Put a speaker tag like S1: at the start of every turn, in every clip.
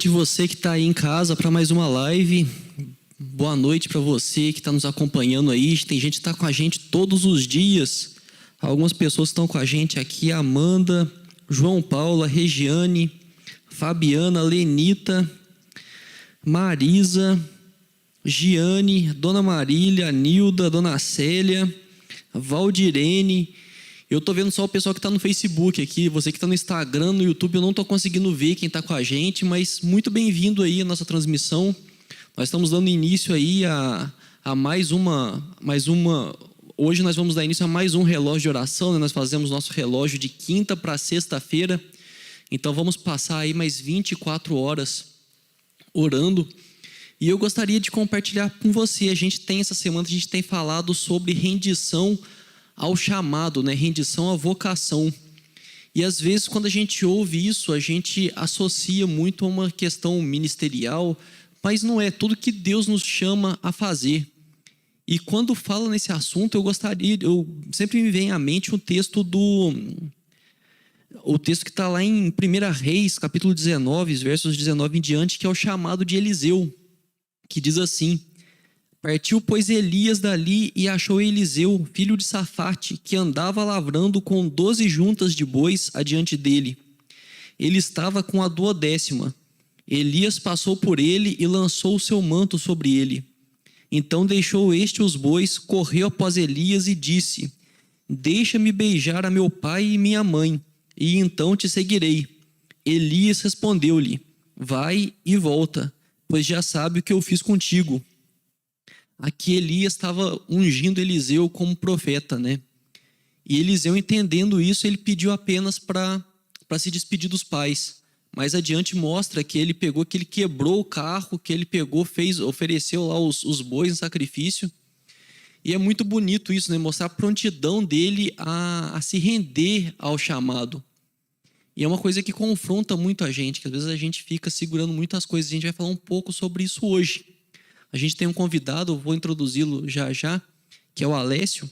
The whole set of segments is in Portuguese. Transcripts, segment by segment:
S1: noite você que está aí em casa para mais uma live. Boa noite para você que está nos acompanhando aí. Tem gente que está com a gente todos os dias. Algumas pessoas estão com a gente aqui: Amanda, João Paulo, Regiane, Fabiana, Lenita, Marisa, Giane, Dona Marília, Nilda, Dona Célia, Valdirene. Eu tô vendo só o pessoal que está no Facebook aqui. Você que está no Instagram, no YouTube, eu não tô conseguindo ver quem está com a gente, mas muito bem-vindo aí à nossa transmissão. Nós estamos dando início aí a mais uma. Hoje nós vamos dar início a mais um relógio de oração, né? Nós fazemos nosso relógio de quinta para sexta-feira. Então vamos passar aí mais 24 horas orando. E eu gostaria de compartilhar com você. Essa semana a gente tem falado sobre rendição ao chamado, né? Rendição à vocação. E às vezes quando a gente ouve isso, a gente associa muito a uma questão ministerial, mas não é tudo que Deus nos chama a fazer. E quando fala nesse assunto, eu sempre me vem à mente o texto que está lá em 1 Reis, capítulo 19, versos 19 em diante, que é o chamado de Eliseu, que diz assim: partiu, pois, Elias dali e achou Eliseu, filho de Safate, que andava lavrando com 12 juntas de bois adiante dele. Ele estava com a 12ª. Elias passou por ele e lançou o seu manto sobre ele. Então deixou este os bois, correu após Elias e disse: deixa-me beijar a meu pai e minha mãe, e então te seguirei. Elias respondeu-lhe: vai e volta, pois já sabe o que eu fiz contigo. Aqui Elias estava ungindo Eliseu como profeta, né? E Eliseu, entendendo isso, ele pediu apenas para se despedir dos pais. Mais adiante mostra que ele quebrou o carro, que ele ofereceu lá os bois em sacrifício. E é muito bonito isso, né? Mostrar a prontidão dele a se render ao chamado. E é uma coisa que confronta muito a gente, que às vezes a gente fica segurando muitas coisas. A gente vai falar um pouco sobre isso hoje. A gente tem um convidado, eu vou introduzi-lo já já, que é o Alessio.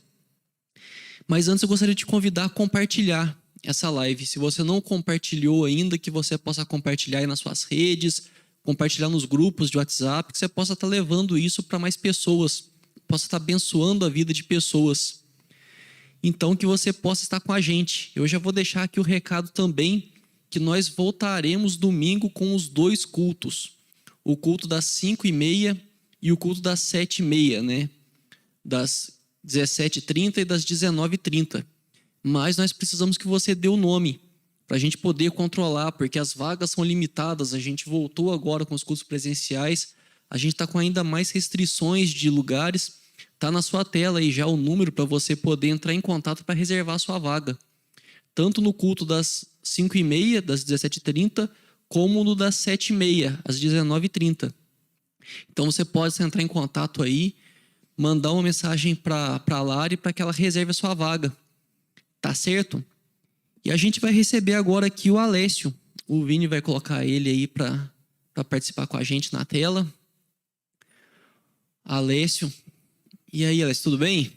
S1: Mas antes eu gostaria de te convidar a compartilhar essa live. Se você não compartilhou ainda, que você possa compartilhar aí nas suas redes, compartilhar nos grupos de WhatsApp, que você possa estar levando isso para mais pessoas, possa estar abençoando a vida de pessoas. Então, que você possa estar com a gente. Eu já vou deixar aqui o recado também, que nós voltaremos domingo com os 2 cultos. O culto das 5h30 e o culto das 7h30, né? Das 17h30 e das 19h30. Mas nós precisamos que você dê o nome, para a gente poder controlar, porque as vagas são limitadas. A gente voltou agora com os cultos presenciais, a gente está com ainda mais restrições de lugares. Está na sua tela aí já o número para você poder entrar em contato para reservar a sua vaga. Tanto no culto das 5h30, das 17h30, como no das 7h30, às 19h30. Então você pode entrar em contato aí, mandar uma mensagem para a Lari para que ela reserve a sua vaga. Tá certo? E a gente vai receber agora aqui o Alessio. O Vini vai colocar ele aí para participar com a gente na tela. Alessio. E aí, Alessio, tudo bem?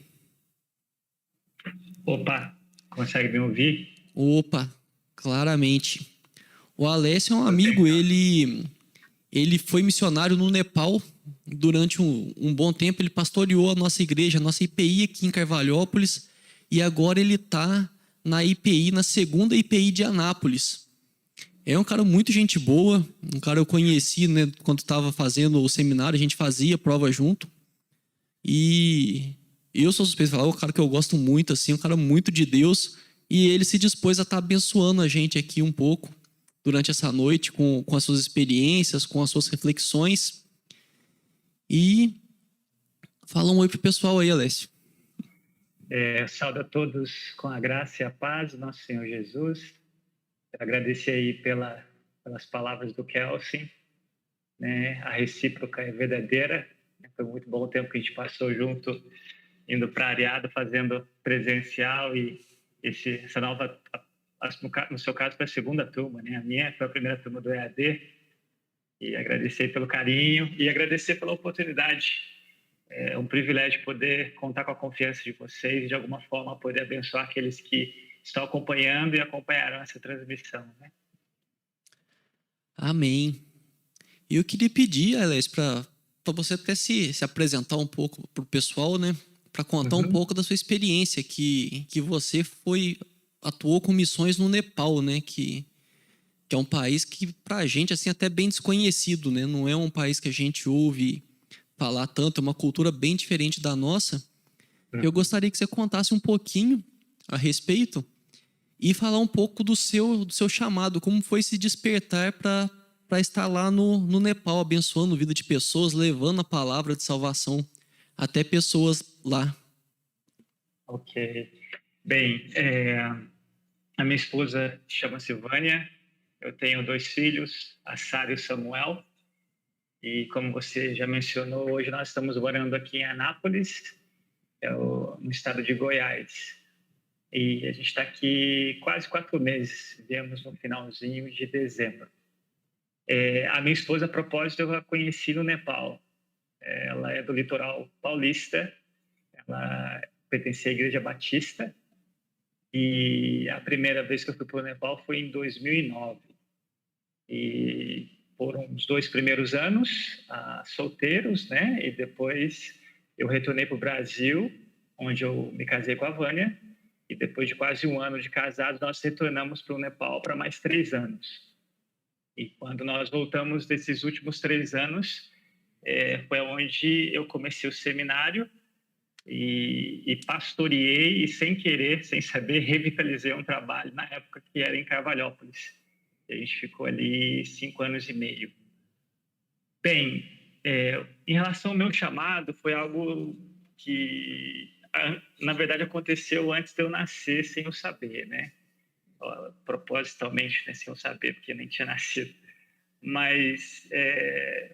S2: Opa, consegue me ouvir?
S1: Opa, claramente. O Alessio é um amigo, ele foi missionário no Nepal durante um bom tempo. Ele pastoreou a nossa igreja, a nossa IPI aqui em Carvalhópolis, e agora ele está na IPI, na segunda IPI de Anápolis. É um cara muito gente boa, um cara eu conheci, né, quando estava fazendo o seminário, a gente fazia prova junto. E eu sou suspeito de falar, é um cara que eu gosto muito, assim, um cara muito de Deus, e ele se dispôs a estar abençoando a gente aqui um pouco durante essa noite, com as suas experiências, com as suas reflexões. E fala um oi pro pessoal aí, Alessio.
S2: Saúdo a todos com a graça e a paz do nosso Senhor Jesus. Agradecer aí pelas palavras do Kelsen, né? A recíproca é verdadeira. Foi muito bom o tempo que a gente passou junto, indo para Areado, fazendo presencial, e essa nova, no seu caso, foi a segunda turma, né? A minha foi a primeira turma do EAD. E agradecer pelo carinho e agradecer pela oportunidade. É um privilégio poder contar com a confiança de vocês e, de alguma forma, poder abençoar aqueles que estão acompanhando e acompanharão essa transmissão, né?
S1: Amém. E eu queria pedir, Alex, para você até se apresentar um pouco para o pessoal, né? Para contar um
S2: Uhum.
S1: pouco da sua experiência, que você atuou com missões no Nepal, né? Que é um país que, para a gente, assim, até bem desconhecido, né? Não é um país que a gente ouve falar tanto, é uma cultura bem diferente da nossa. Eu
S2: Uhum.
S1: gostaria que você contasse um pouquinho a respeito e falar um pouco do seu chamado, como foi se despertar para estar lá no Nepal, abençoando a vida de pessoas, levando a palavra de salvação até pessoas lá.
S2: Ok. Bem, a minha esposa chama-se Vânia, eu tenho 2 filhos, a Sara e o Samuel, e como você já mencionou, hoje nós estamos morando aqui em Anápolis, no estado de Goiás. E a gente está aqui quase 4 meses, viemos no finalzinho de dezembro. A minha esposa, a propósito, eu a conheci no Nepal. Ela é do litoral paulista, ela pertence à Igreja Batista, e a primeira vez que eu fui para o Nepal foi em 2009. E foram os 2 primeiros anos solteiros, né? E depois eu retornei para o Brasil, onde eu me casei com a Vânia. E depois de quase um ano de casados, nós retornamos para o Nepal para mais 3 anos. E quando nós voltamos desses últimos 3 anos, foi onde eu comecei o seminário e pastoreei e, sem querer, sem saber, revitalizei um trabalho na época que era em Carvalhópolis. E a gente ficou ali 5 anos e meio. Bem, em relação ao meu chamado, foi algo que, na verdade, aconteceu antes de eu nascer, sem eu saber, né? Propositalmente, né, sem eu saber, porque nem tinha nascido. Mas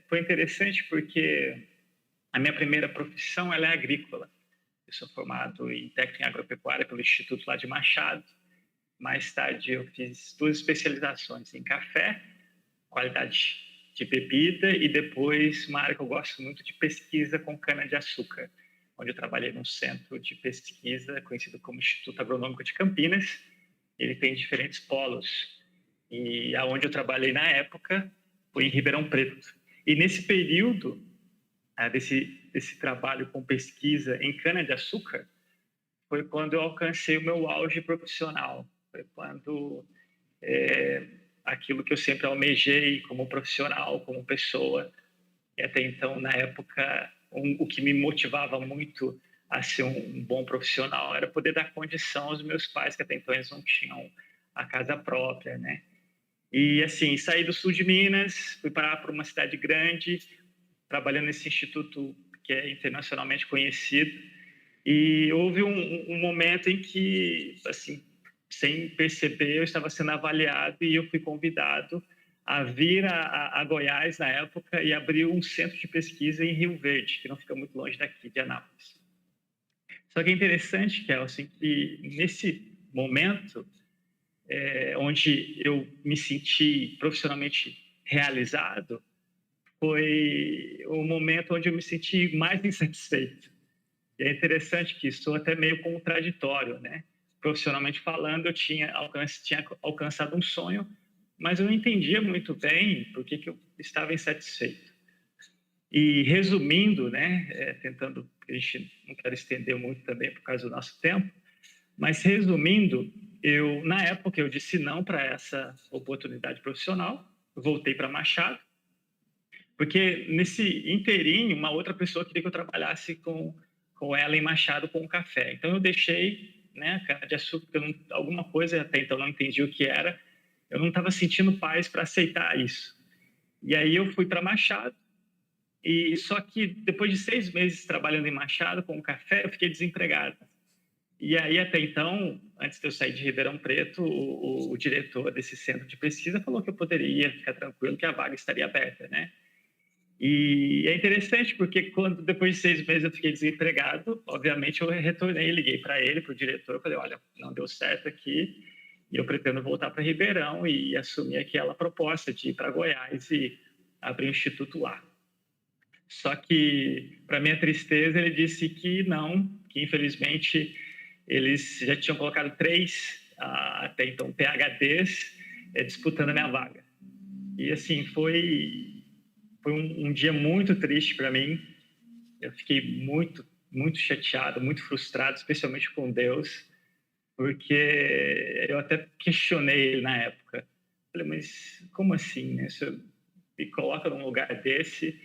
S2: foi interessante porque a minha primeira profissão ela é agrícola. Eu sou formado em técnica em agropecuária pelo Instituto lá de Machado. Mais tarde eu fiz 2 especializações em café, qualidade de bebida, e depois uma área que eu gosto muito de pesquisa com cana-de-açúcar, onde eu trabalhei num centro de pesquisa conhecido como Instituto Agronômico de Campinas. Ele tem diferentes polos. E aonde eu trabalhei na época foi em Ribeirão Preto. E nesse período desse trabalho com pesquisa em cana-de-açúcar, foi quando eu alcancei o meu auge profissional. Foi quando aquilo que eu sempre almejei como profissional, como pessoa, e até então, na época, o que me motivava muito a ser um bom profissional era poder dar condição aos meus pais, que até então eles não tinham a casa própria, né? E, assim, saí do sul de Minas, fui para uma cidade grande, trabalhando nesse instituto que é internacionalmente conhecido. E houve um momento em que, assim, sem perceber, eu estava sendo avaliado e eu fui convidado a vir a Goiás, na época, e abrir um centro de pesquisa em Rio Verde, que não fica muito longe daqui, de Anápolis. Só que é interessante, Kelsen, que nesse momento, onde eu me senti profissionalmente realizado, foi o momento onde eu me senti mais insatisfeito. E é interessante que isso até meio contraditório, né? Profissionalmente falando, eu tinha alcançado um sonho, mas eu não entendia muito bem por que eu estava insatisfeito. E resumindo, né, tentando, a gente não quer estender muito também por causa do nosso tempo, mas resumindo, na época eu disse não para essa oportunidade profissional, voltei para Machado, porque nesse inteirinho uma outra pessoa queria que eu trabalhasse com ela em Machado com o café. Então eu deixei, né, cana de açúcar, alguma coisa até então não entendi o que era, eu não estava sentindo paz para aceitar isso. E aí eu fui para Machado, e só que depois de 6 meses trabalhando em Machado com o café, eu fiquei desempregado. E aí, até então, antes de eu sair de Ribeirão Preto, o diretor desse centro de pesquisa falou que eu poderia ficar tranquilo, que a vaga estaria aberta, né? E é interessante porque depois de 6 meses eu fiquei desempregado, obviamente eu retornei, liguei para ele, para o diretor, falei, olha, não deu certo aqui e eu pretendo voltar para Ribeirão e assumir aquela proposta de ir para Goiás e abrir um instituto lá. Só que, para minha tristeza, ele disse que não, que infelizmente eles já tinham colocado 3, até então, PhDs disputando a minha vaga. E assim, foi foi um dia muito triste para mim. Eu fiquei muito chateado, muito frustrado, especialmente com Deus, porque eu até questionei ele na época. Falei, mas como assim, né? Você me coloca num lugar desse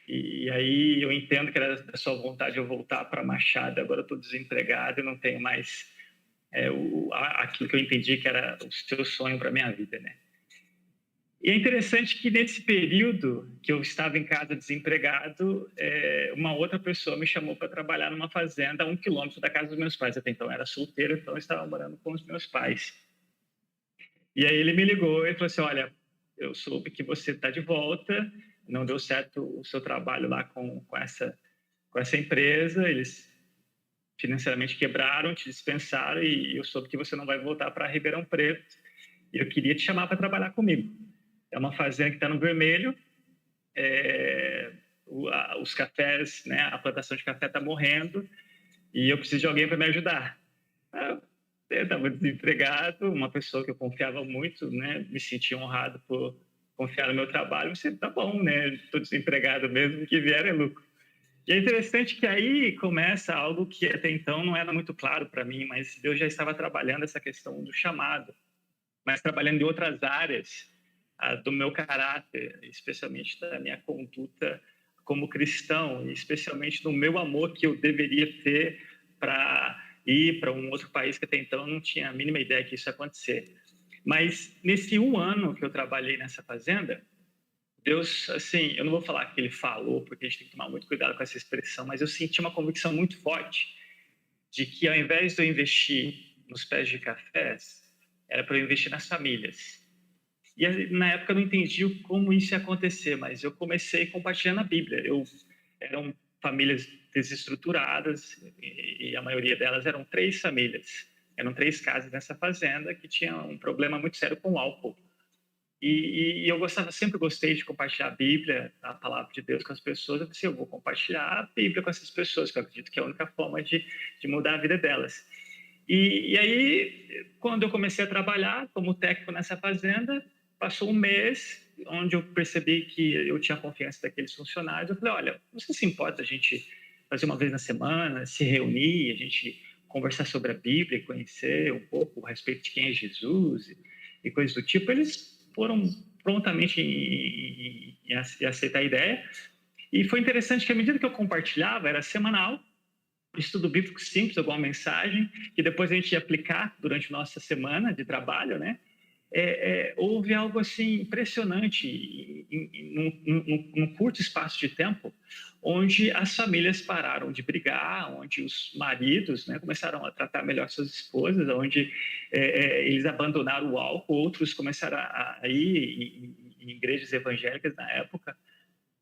S2: e aí eu entendo que era da sua vontade eu voltar para Machado, agora eu estou desempregado e não tenho mais aquilo que eu entendi que era o seu sonho para minha vida, né? E é interessante que nesse período que eu estava em casa desempregado, uma outra pessoa me chamou para trabalhar numa fazenda a 1 quilômetro da casa dos meus pais. Até então eu era solteiro, então eu estava morando com os meus pais. E aí ele me ligou e falou assim, olha, eu soube que você está de volta, não deu certo o seu trabalho lá com essa empresa, eles financeiramente quebraram, te dispensaram e eu soube que você não vai voltar para Ribeirão Preto e eu queria te chamar para trabalhar comigo. É uma fazenda que está no vermelho, os cafés, né, a plantação de café está morrendo e eu preciso de alguém para me ajudar. Eu estava desempregado, uma pessoa que eu confiava muito, né, me senti honrado por confiar no meu trabalho. Você tá bom, né? Estou desempregado mesmo, o que vier é lucro. E é interessante que aí começa algo que até então não era muito claro para mim, mas Deus já estava trabalhando essa questão do chamado, mas trabalhando em outras áreas do meu caráter, especialmente da minha conduta como cristão, e especialmente no meu amor que eu deveria ter para ir para um outro país que até então eu não tinha a mínima ideia que isso ia acontecer. Mas nesse 1 ano que eu trabalhei nessa fazenda, Deus, assim, eu não vou falar que ele falou, porque a gente tem que tomar muito cuidado com essa expressão, mas eu senti uma convicção muito forte de que ao invés de eu investir nos pés de cafés, era para eu investir nas famílias. E na época eu não entendi como isso ia acontecer, mas eu comecei compartilhando a Bíblia. Eram famílias desestruturadas e a maioria delas eram 3 famílias. Eram 3 casas nessa fazenda que tinham um problema muito sério com o álcool. E eu sempre gostei de compartilhar a Bíblia, a palavra de Deus com as pessoas. Eu disse, eu vou compartilhar a Bíblia com essas pessoas, que eu acredito que é a única forma de mudar a vida delas. E aí, quando eu comecei a trabalhar como técnico nessa fazenda, passou 1 mês, onde eu percebi que eu tinha confiança daqueles funcionários. Eu falei, olha, você se importa a gente fazer uma vez na semana, se reunir, a gente conversar sobre a Bíblia, conhecer um pouco a respeito de quem é Jesus e coisas do tipo. Eles foram prontamente em aceitar a ideia. E foi interessante que, à medida que eu compartilhava, era semanal, estudo bíblico simples, alguma mensagem, que depois a gente ia aplicar durante nossa semana de trabalho, né? Houve algo assim impressionante num curto espaço de tempo, onde as famílias pararam de brigar, onde os maridos, né, começaram a tratar melhor suas esposas, onde eles abandonaram o álcool, outros começaram a ir em igrejas evangélicas na época.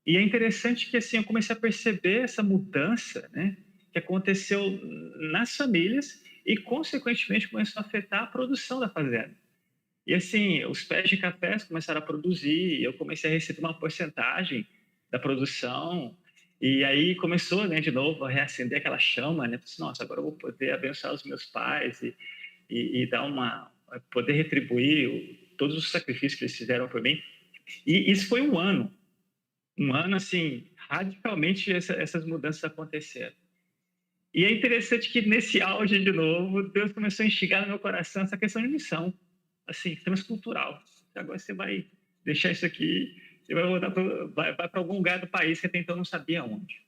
S2: E é interessante que assim eu comecei a perceber essa mudança, né, que aconteceu nas famílias e, consequentemente, começou a afetar a produção da fazenda. E assim, os pés de cafés começaram a produzir, eu comecei a receber uma porcentagem da produção, e aí começou, né, de novo a reacender aquela chama, né? Pensei, nossa, agora eu vou poder abençoar os meus pais e dar poder retribuir todos os sacrifícios que eles fizeram por mim. E isso foi 1 ano assim, radicalmente essas mudanças aconteceram. E é interessante que nesse auge de novo, Deus começou a instigar no meu coração essa questão de missão, assim, transcultural. Agora você vai deixar isso aqui, você vai voltar para algum lugar do país que até então não sabia onde.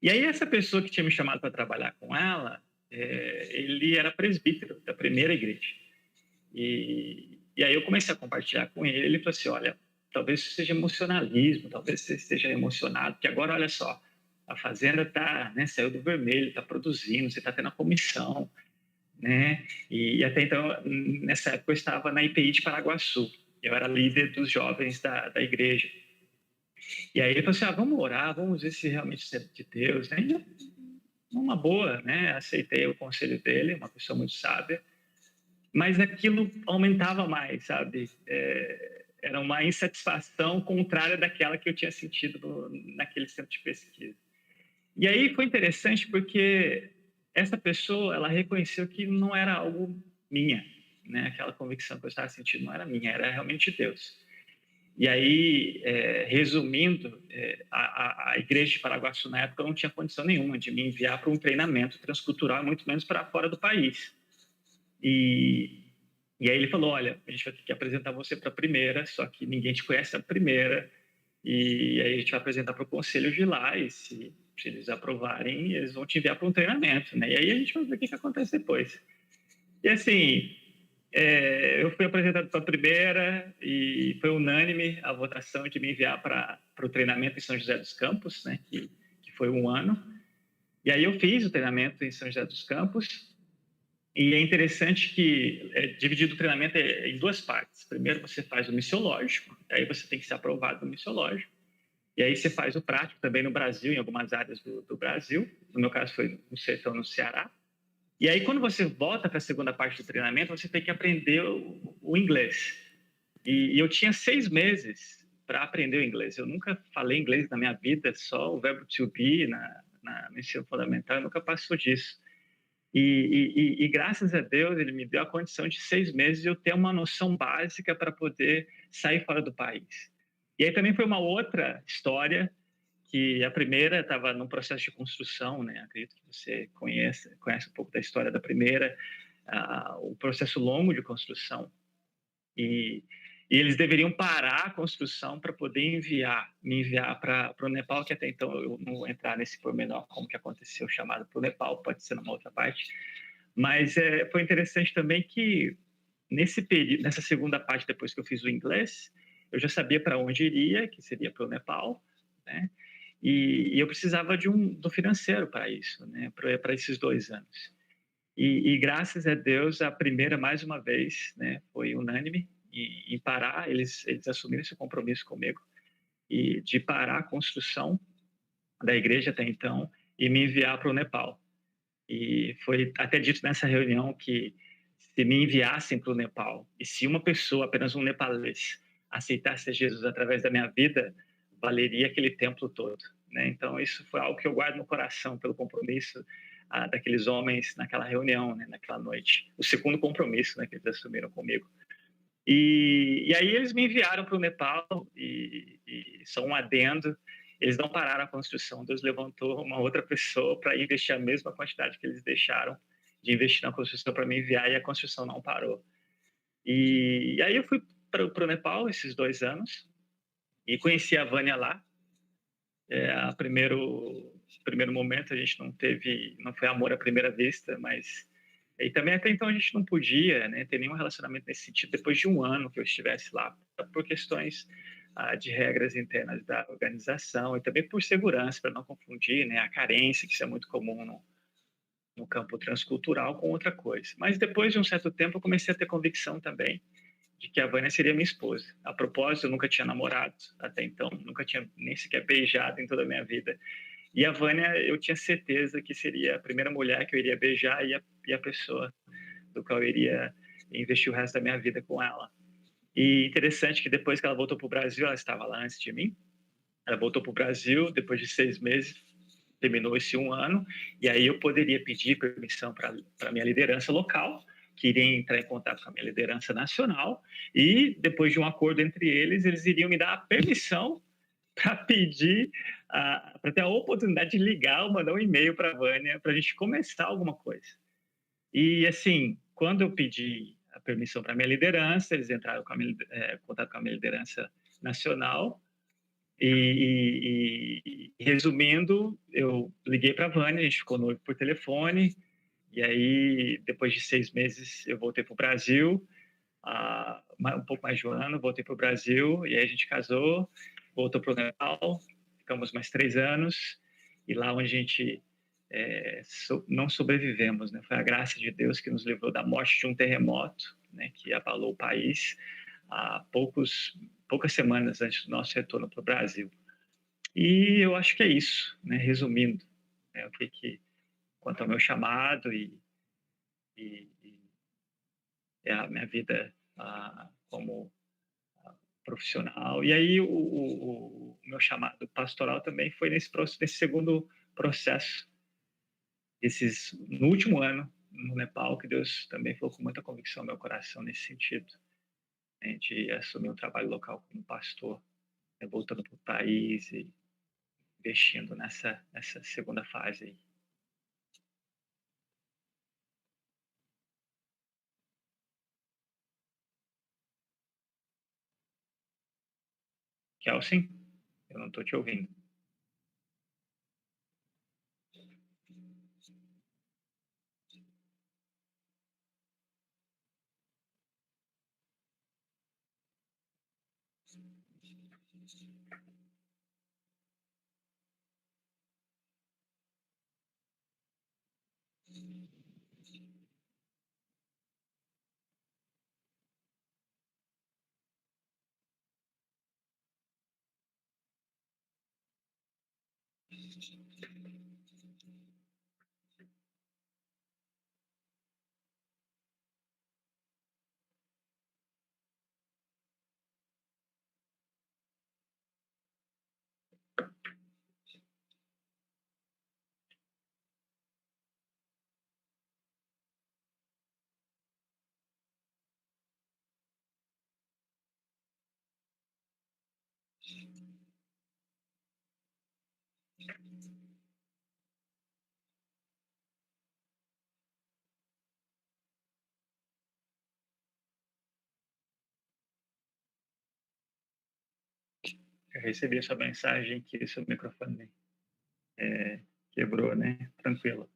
S2: E aí essa pessoa que tinha me chamado para trabalhar com ela, ele era presbítero da primeira igreja. E aí eu comecei a compartilhar com ele, ele falou assim, olha, talvez isso seja emocionalismo, talvez você esteja emocionado, porque agora, olha só, a fazenda saiu do vermelho, está produzindo, você está tendo a comissão, né? E até então, nessa época, eu estava na IPI de Paraguaçu. Eu era líder dos jovens da igreja. E aí ele falou assim, vamos orar, vamos ver se realmente isso é de Deus. Né? Uma boa, né? Aceitei o conselho dele, uma pessoa muito sábia. Mas aquilo aumentava mais, sabe? Era uma insatisfação contrária daquela que eu tinha sentido naquele centro de pesquisa. E aí foi interessante porque essa pessoa, ela reconheceu que não era algo minha, né? Aquela convicção que eu estava sentindo não era minha, era realmente Deus. E aí, resumindo, a igreja de Paraguaçu, na época, não tinha condição nenhuma de me enviar para um treinamento transcultural, muito menos para fora do país. E aí ele falou, olha, a gente vai ter que apresentar você para a primeira, só que ninguém te conhece a primeira, e aí a gente vai apresentar para o conselho de lá, e se eles aprovarem, eles vão te enviar para um treinamento, né? E aí a gente vai ver o que acontece depois. E assim, eu fui apresentado para a primeira e foi unânime a votação de me enviar para o treinamento em São José dos Campos, né? Que foi 1 ano. E aí eu fiz o treinamento em São José dos Campos. E é interessante que dividido o treinamento em 2 partes. Primeiro você faz o missiológico, aí você tem que ser aprovado no missiológico. E aí você faz o prático também no Brasil, em algumas áreas do Brasil. No meu caso foi no sertão, no Ceará. E aí quando você volta para a segunda parte do treinamento, você tem que aprender o inglês. E eu tinha 6 meses para aprender o inglês. Eu nunca falei inglês na minha vida, só o verbo to be na ensino fundamental, nunca passou disso. E graças a Deus ele me deu a condição de 6 meses de eu ter uma noção básica para poder sair fora do país. E aí também foi uma outra história, que a primeira estava num processo de construção, né? Acredito que você conhece um pouco da história da primeira, o processo longo de construção. E eles deveriam parar a construção para poder me enviar para o Nepal, que até então eu não vou entrar nesse pormenor, como que aconteceu o chamado para o Nepal, pode ser numa outra parte. Mas foi interessante também que nesse período, nessa segunda parte, depois que eu fiz o inglês, eu já sabia para onde iria, que seria para o Nepal, né? E eu precisava do financeiro para isso, né? Para esses 2 anos. E graças a Deus, a primeira, mais uma vez, né, foi unânime em parar, eles assumiram esse compromisso comigo, e de parar a construção da igreja até então e me enviar para o Nepal. E foi até dito nessa reunião que se me enviassem para o Nepal, e se uma pessoa, apenas um nepalês, aceitasse Jesus através da minha vida, valeria aquele templo todo, né? Então isso foi algo que eu guardo no coração pelo compromisso daqueles homens naquela reunião, né, naquela noite. O segundo compromisso, né, que eles assumiram comigo. E aí eles me enviaram para o Nepal e só um adendo, eles não pararam a construção, Deus levantou uma outra pessoa para investir a mesma quantidade que eles deixaram de investir na construção para me enviar, e a construção não parou. E aí eu fui para o Nepal esses 2 anos e conheci a Vânia lá. A primeiro momento a gente não foi amor à primeira vista, mas e também até então a gente não podia, né, ter nenhum relacionamento nesse sentido depois de 1 ano que eu estivesse lá, por questões de regras internas da organização e também por segurança, para não confundir, né, a carência, que isso é muito comum no campo transcultural, com outra coisa. Mas depois de um certo tempo eu comecei a ter convicção também de que a Vânia seria minha esposa. A propósito, eu nunca tinha namorado até então, nunca tinha nem sequer beijado em toda a minha vida. E a Vânia, eu tinha certeza que seria a primeira mulher que eu iria beijar e a pessoa do qual eu iria investir o resto da minha vida com ela. E interessante que depois que ela voltou para o Brasil, ela estava lá antes de mim, ela voltou para o Brasil, depois de 6 meses, terminou esse 1 ano, e aí eu poderia pedir permissão para a minha liderança local, que iria entrar em contato com a minha liderança nacional, e depois de um acordo entre eles, eles iriam me dar a permissão para pedir, para ter a oportunidade de ligar ou mandar um e-mail para a Vânia, para a gente começar alguma coisa. E, assim, quando eu pedi a permissão para a minha liderança, eles entraram em contato com a minha liderança nacional, resumindo, eu liguei para a Vânia, a gente ficou noivo por telefone, e aí, depois de 6 meses, eu voltei para o Brasil, um pouco mais de 1 ano, voltei para o Brasil, e aí a gente casou, voltou para o Nepal, ficamos mais 3 anos, e lá onde a gente não sobrevivemos, né? Foi a graça de Deus que nos livrou da morte de um terremoto, né, que abalou o país há poucas semanas antes do nosso retorno para o Brasil. E eu acho que é isso, né? Resumindo, né, quanto ao meu chamado e a minha vida como profissional. E aí o meu chamado pastoral também foi nesse segundo processo, no último ano no Nepal, que Deus também falou com muita convicção no meu coração nesse sentido. né, de assumir um trabalho local como pastor, né, voltando para o país e investindo nessa segunda fase aí. Kelsen, eu não estou te ouvindo. Eu recebi a sua mensagem que seu microfone quebrou, né? Tranquilo.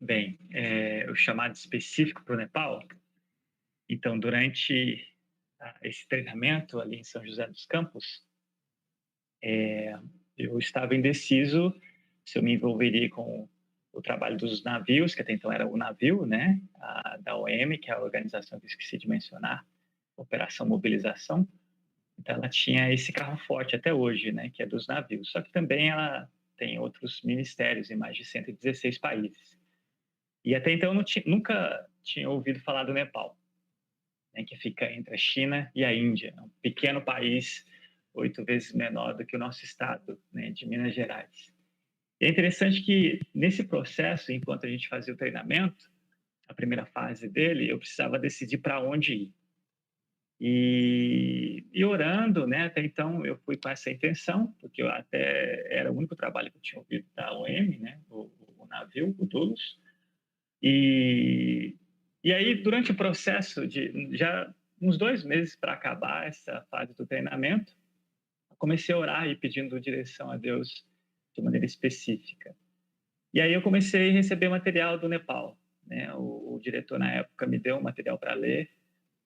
S2: Bem, o chamado específico para o Nepal. Então, durante esse treinamento ali em São José dos Campos, eu estava indeciso se eu me envolveria com o trabalho dos navios, que até então era o navio, né, da OM, que é a organização que eu esqueci de mencionar, Operação Mobilização. Então, ela tinha esse carro forte até hoje, né, que é dos navios. Só que também ela tem outros ministérios em mais de 116 países. E até então eu nunca tinha ouvido falar do Nepal, né, que fica entre a China e a Índia. É um pequeno país, 8 vezes menor do que o nosso estado, né, de Minas Gerais. E é interessante que, nesse processo, enquanto a gente fazia o treinamento, a primeira fase dele, eu precisava decidir para onde ir. E orando, né, até então eu fui com essa intenção, porque eu até era o único trabalho que eu tinha ouvido da OM, né, o navio, o Dulles. E aí, durante o processo de já uns 2 meses para acabar essa fase do treinamento, eu comecei a orar e pedindo direção a Deus de maneira específica. E aí eu comecei a receber material do Nepal, né? O diretor na época me deu um material para ler,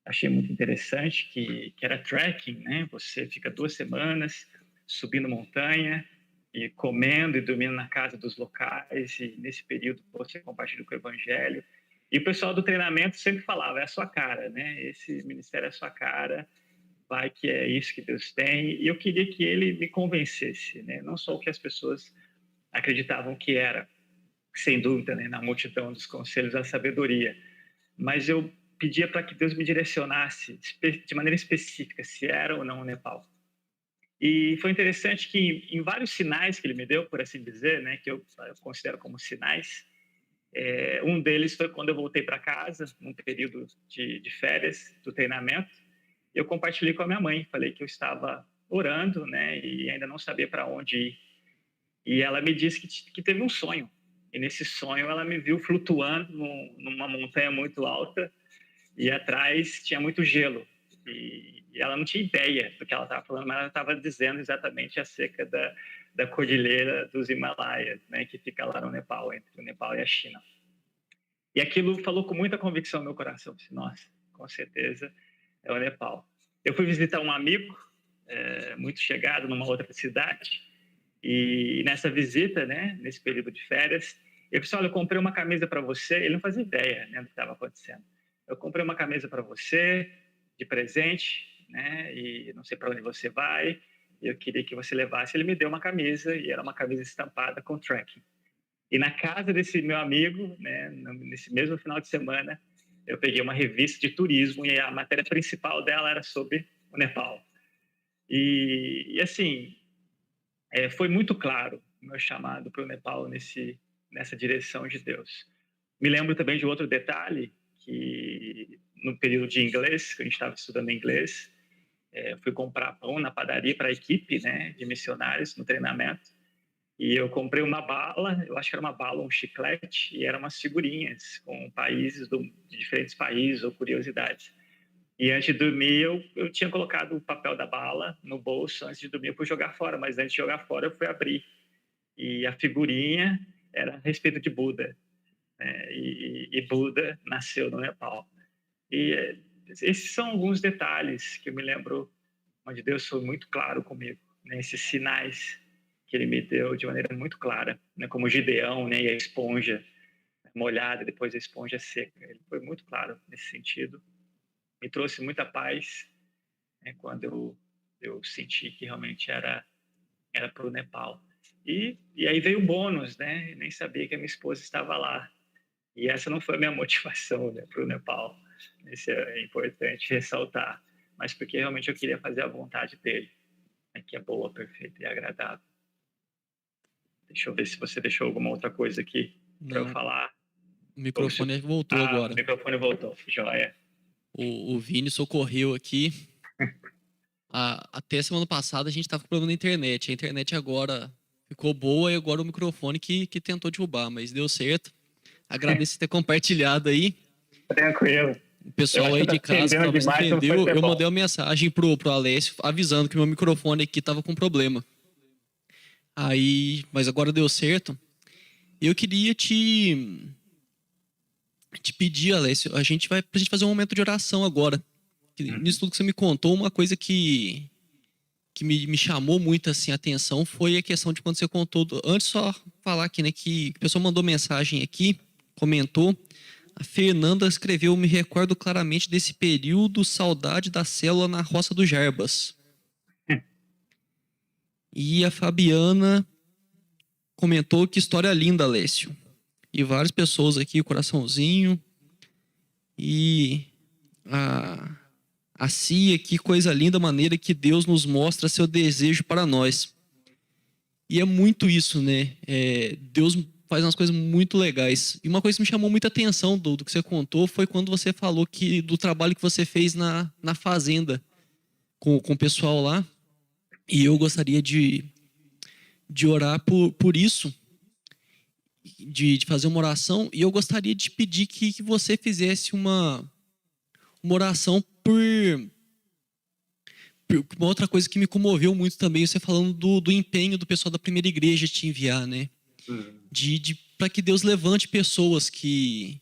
S2: achei muito interessante que era trekking, né? Você fica 2 semanas subindo montanha e comendo e dormindo na casa dos locais, e nesse período você compartilha com o evangelho. E o pessoal do treinamento sempre falava, é a sua cara, né? Esse ministério é a sua cara, vai que é isso que Deus tem. E eu queria que ele me convencesse, né? Não só o que as pessoas acreditavam que era, sem dúvida, né? Na multidão dos conselhos da sabedoria, mas eu pedia para que Deus me direcionasse de maneira específica se era ou não o Nepal. E foi interessante que em vários sinais que ele me deu, por assim dizer, né, que eu considero como sinais, um deles foi quando eu voltei para casa, num período de férias do treinamento, eu compartilhei com a minha mãe, falei que eu estava orando, né, e ainda não sabia para onde ir. E ela me disse que teve um sonho. E nesse sonho ela me viu flutuando numa montanha muito alta, e atrás tinha muito gelo. E ela não tinha ideia do que ela estava falando, mas ela estava dizendo exatamente acerca da cordilheira dos Himalaias, né, que fica lá no Nepal, entre o Nepal e a China. E aquilo falou com muita convicção no meu coração. Eu disse, nossa, com certeza é o Nepal. Eu fui visitar um amigo muito chegado numa outra cidade, e nessa visita, né, nesse período de férias, eu disse, olha, eu comprei uma camisa para você. Ele não fazia ideia, né, do que estava acontecendo. Eu comprei uma camisa para você, de presente, né, e não sei para onde você vai, e eu queria que você levasse. Ele me deu uma camisa, e era uma camisa estampada com trekking. E na casa desse meu amigo, né, nesse mesmo final de semana, eu peguei uma revista de turismo, e a matéria principal dela era sobre o Nepal. E assim, foi muito claro o meu chamado para o Nepal nessa direção de Deus. Me lembro também de outro detalhe, que no período de inglês, que a gente estava estudando inglês, fui comprar pão na padaria para a equipe, né, de missionários no treinamento, e eu comprei uma bala, eu acho que era uma bala, um chiclete, e eram umas figurinhas com países de diferentes países ou curiosidades. E antes de dormir, eu tinha colocado o papel da bala no bolso. Antes de dormir, eu fui jogar fora, mas antes de jogar fora, eu fui abrir. E a figurinha era a respeito de Buda, né? E Buda nasceu no Nepal. E esses são alguns detalhes que eu me lembro onde Deus foi muito claro comigo, né? Esses sinais que ele me deu de maneira muito clara, né? Como o Gideão, né? E a esponja molhada, depois a esponja seca. Ele foi muito claro nesse sentido. Me trouxe muita paz, né? Quando eu senti que realmente era para o Nepal. E aí veio o bônus, né? Nem sabia que a minha esposa estava lá. E essa não foi a minha motivação, né, para o Nepal. Isso é importante ressaltar. Mas porque realmente eu queria fazer a vontade dele, né, que é boa, perfeita e agradável. Deixa eu ver se você deixou alguma outra coisa aqui para eu
S1: Não,
S2: falar.
S1: o microfone voltou
S2: O
S1: agora.
S2: microfone voltou, joia.
S1: O Vini socorreu aqui. Até semana passada a gente tava com problema na internet. A internet agora ficou boa e agora o microfone que tentou derrubar, mas deu certo. Agradeço por ter compartilhado aí.
S2: Tranquilo.
S1: O pessoal aí de casa talvez não entendeu. Eu mandei uma mensagem pro Alessio avisando que meu microfone aqui tava com problema. Aí, mas agora deu certo. Eu queria te pedir, Alessio, pra gente fazer um momento de oração agora. Nisso tudo que você me contou, uma coisa que me chamou muito assim, a atenção foi a questão de quando você contou. Antes, só falar aqui, né, que a pessoa mandou mensagem aqui, comentou. A Fernanda escreveu: me recordo claramente desse período, saudade da célula na Roça do Jarbas. E a Fabiana comentou: que história linda, Alessio. E várias pessoas aqui, coraçãozinho. E a Cia, que coisa linda a maneira que Deus nos mostra seu desejo para nós. E é muito isso, né? Deus faz umas coisas muito legais. E uma coisa que me chamou muita atenção do que você contou foi quando você falou do trabalho que você fez na fazenda com o pessoal lá. E eu gostaria de orar por isso, de fazer uma oração. E eu gostaria de pedir que você fizesse uma oração por uma outra coisa que me comoveu muito também, você falando do empenho do pessoal da primeira igreja te enviar, né? Para que Deus levante pessoas que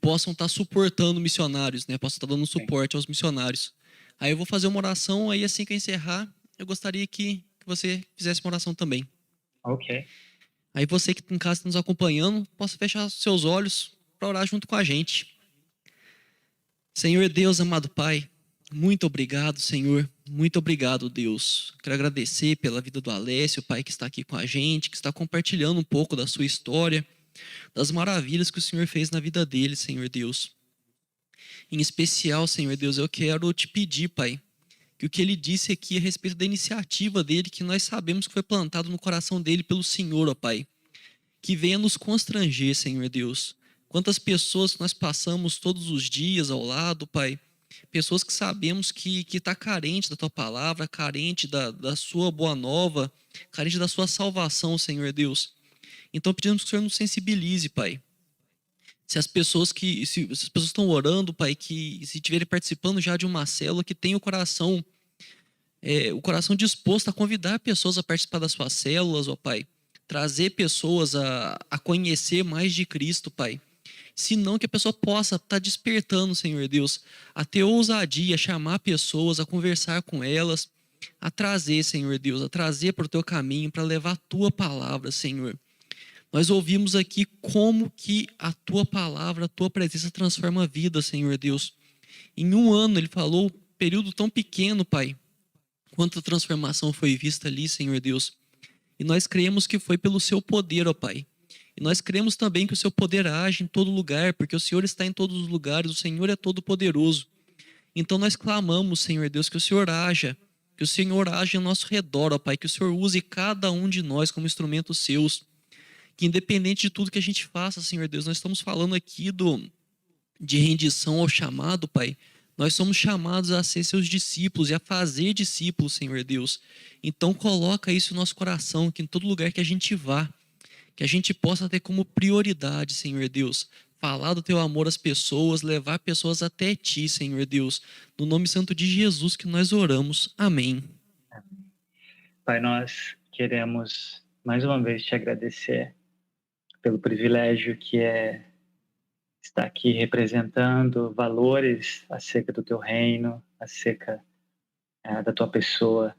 S1: possam estar suportando missionários, né? Possam estar dando suporte aos missionários. Aí eu vou fazer uma oração, aí assim que eu encerrar, eu gostaria que você fizesse uma oração também.
S2: Ok.
S1: Aí você que em casa está nos acompanhando, possa fechar seus olhos para orar junto com a gente. Senhor Deus, amado Pai, muito obrigado, Senhor. Muito obrigado, Deus. Quero agradecer pela vida do Alessio, Pai, que está aqui com a gente, que está compartilhando um pouco da sua história, das maravilhas que o Senhor fez na vida dele, Senhor Deus. Em especial, Senhor Deus, eu quero te pedir, Pai, que o que ele disse aqui a respeito da iniciativa dele, que nós sabemos que foi plantado no coração dele pelo Senhor, ó Pai, que venha nos constranger, Senhor Deus. Quantas pessoas nós passamos todos os dias ao lado, Pai, pessoas que sabemos que está carente da Tua palavra, carente da Sua boa nova, carente da Sua salvação, Senhor Deus. Então pedimos que o Senhor nos sensibilize, Pai. Se as pessoas estão orando, Pai, que se estiverem participando já de uma célula, que tenha o coração disposto a convidar pessoas a participar das suas células, ó Pai. Trazer pessoas a conhecer mais de Cristo, Pai. Senão que a pessoa possa estar despertando, Senhor Deus, a ter ousadia, a chamar pessoas, a conversar com elas, a trazer, Senhor Deus, a trazer para o Teu caminho, para levar a Tua palavra, Senhor. Nós ouvimos aqui como que a Tua palavra, a Tua presença transforma a vida, Senhor Deus. Em um ano, Ele falou, período tão pequeno, Pai, quanta transformação foi vista ali, Senhor Deus. E nós cremos que foi pelo Seu poder, ó Pai. E nós cremos também que o Seu poder age em todo lugar, porque o Senhor está em todos os lugares, o Senhor é todo poderoso. Então nós clamamos, Senhor Deus, que o Senhor haja ao nosso redor, ó Pai, que o Senhor use cada um de nós como instrumentos seus, que independente de tudo que a gente faça, Senhor Deus, nós estamos falando aqui de rendição ao chamado, Pai. Nós somos chamados a ser seus discípulos e a fazer discípulos, Senhor Deus. Então coloca isso no nosso coração, que em todo lugar que a gente vá, que a gente possa ter como prioridade, Senhor Deus, falar do teu amor às pessoas, levar pessoas até ti, Senhor Deus. No nome santo de Jesus que nós oramos. Amém.
S2: Pai, nós queremos mais uma vez te agradecer pelo privilégio que é estar aqui representando valores acerca do teu reino, acerca da tua pessoa,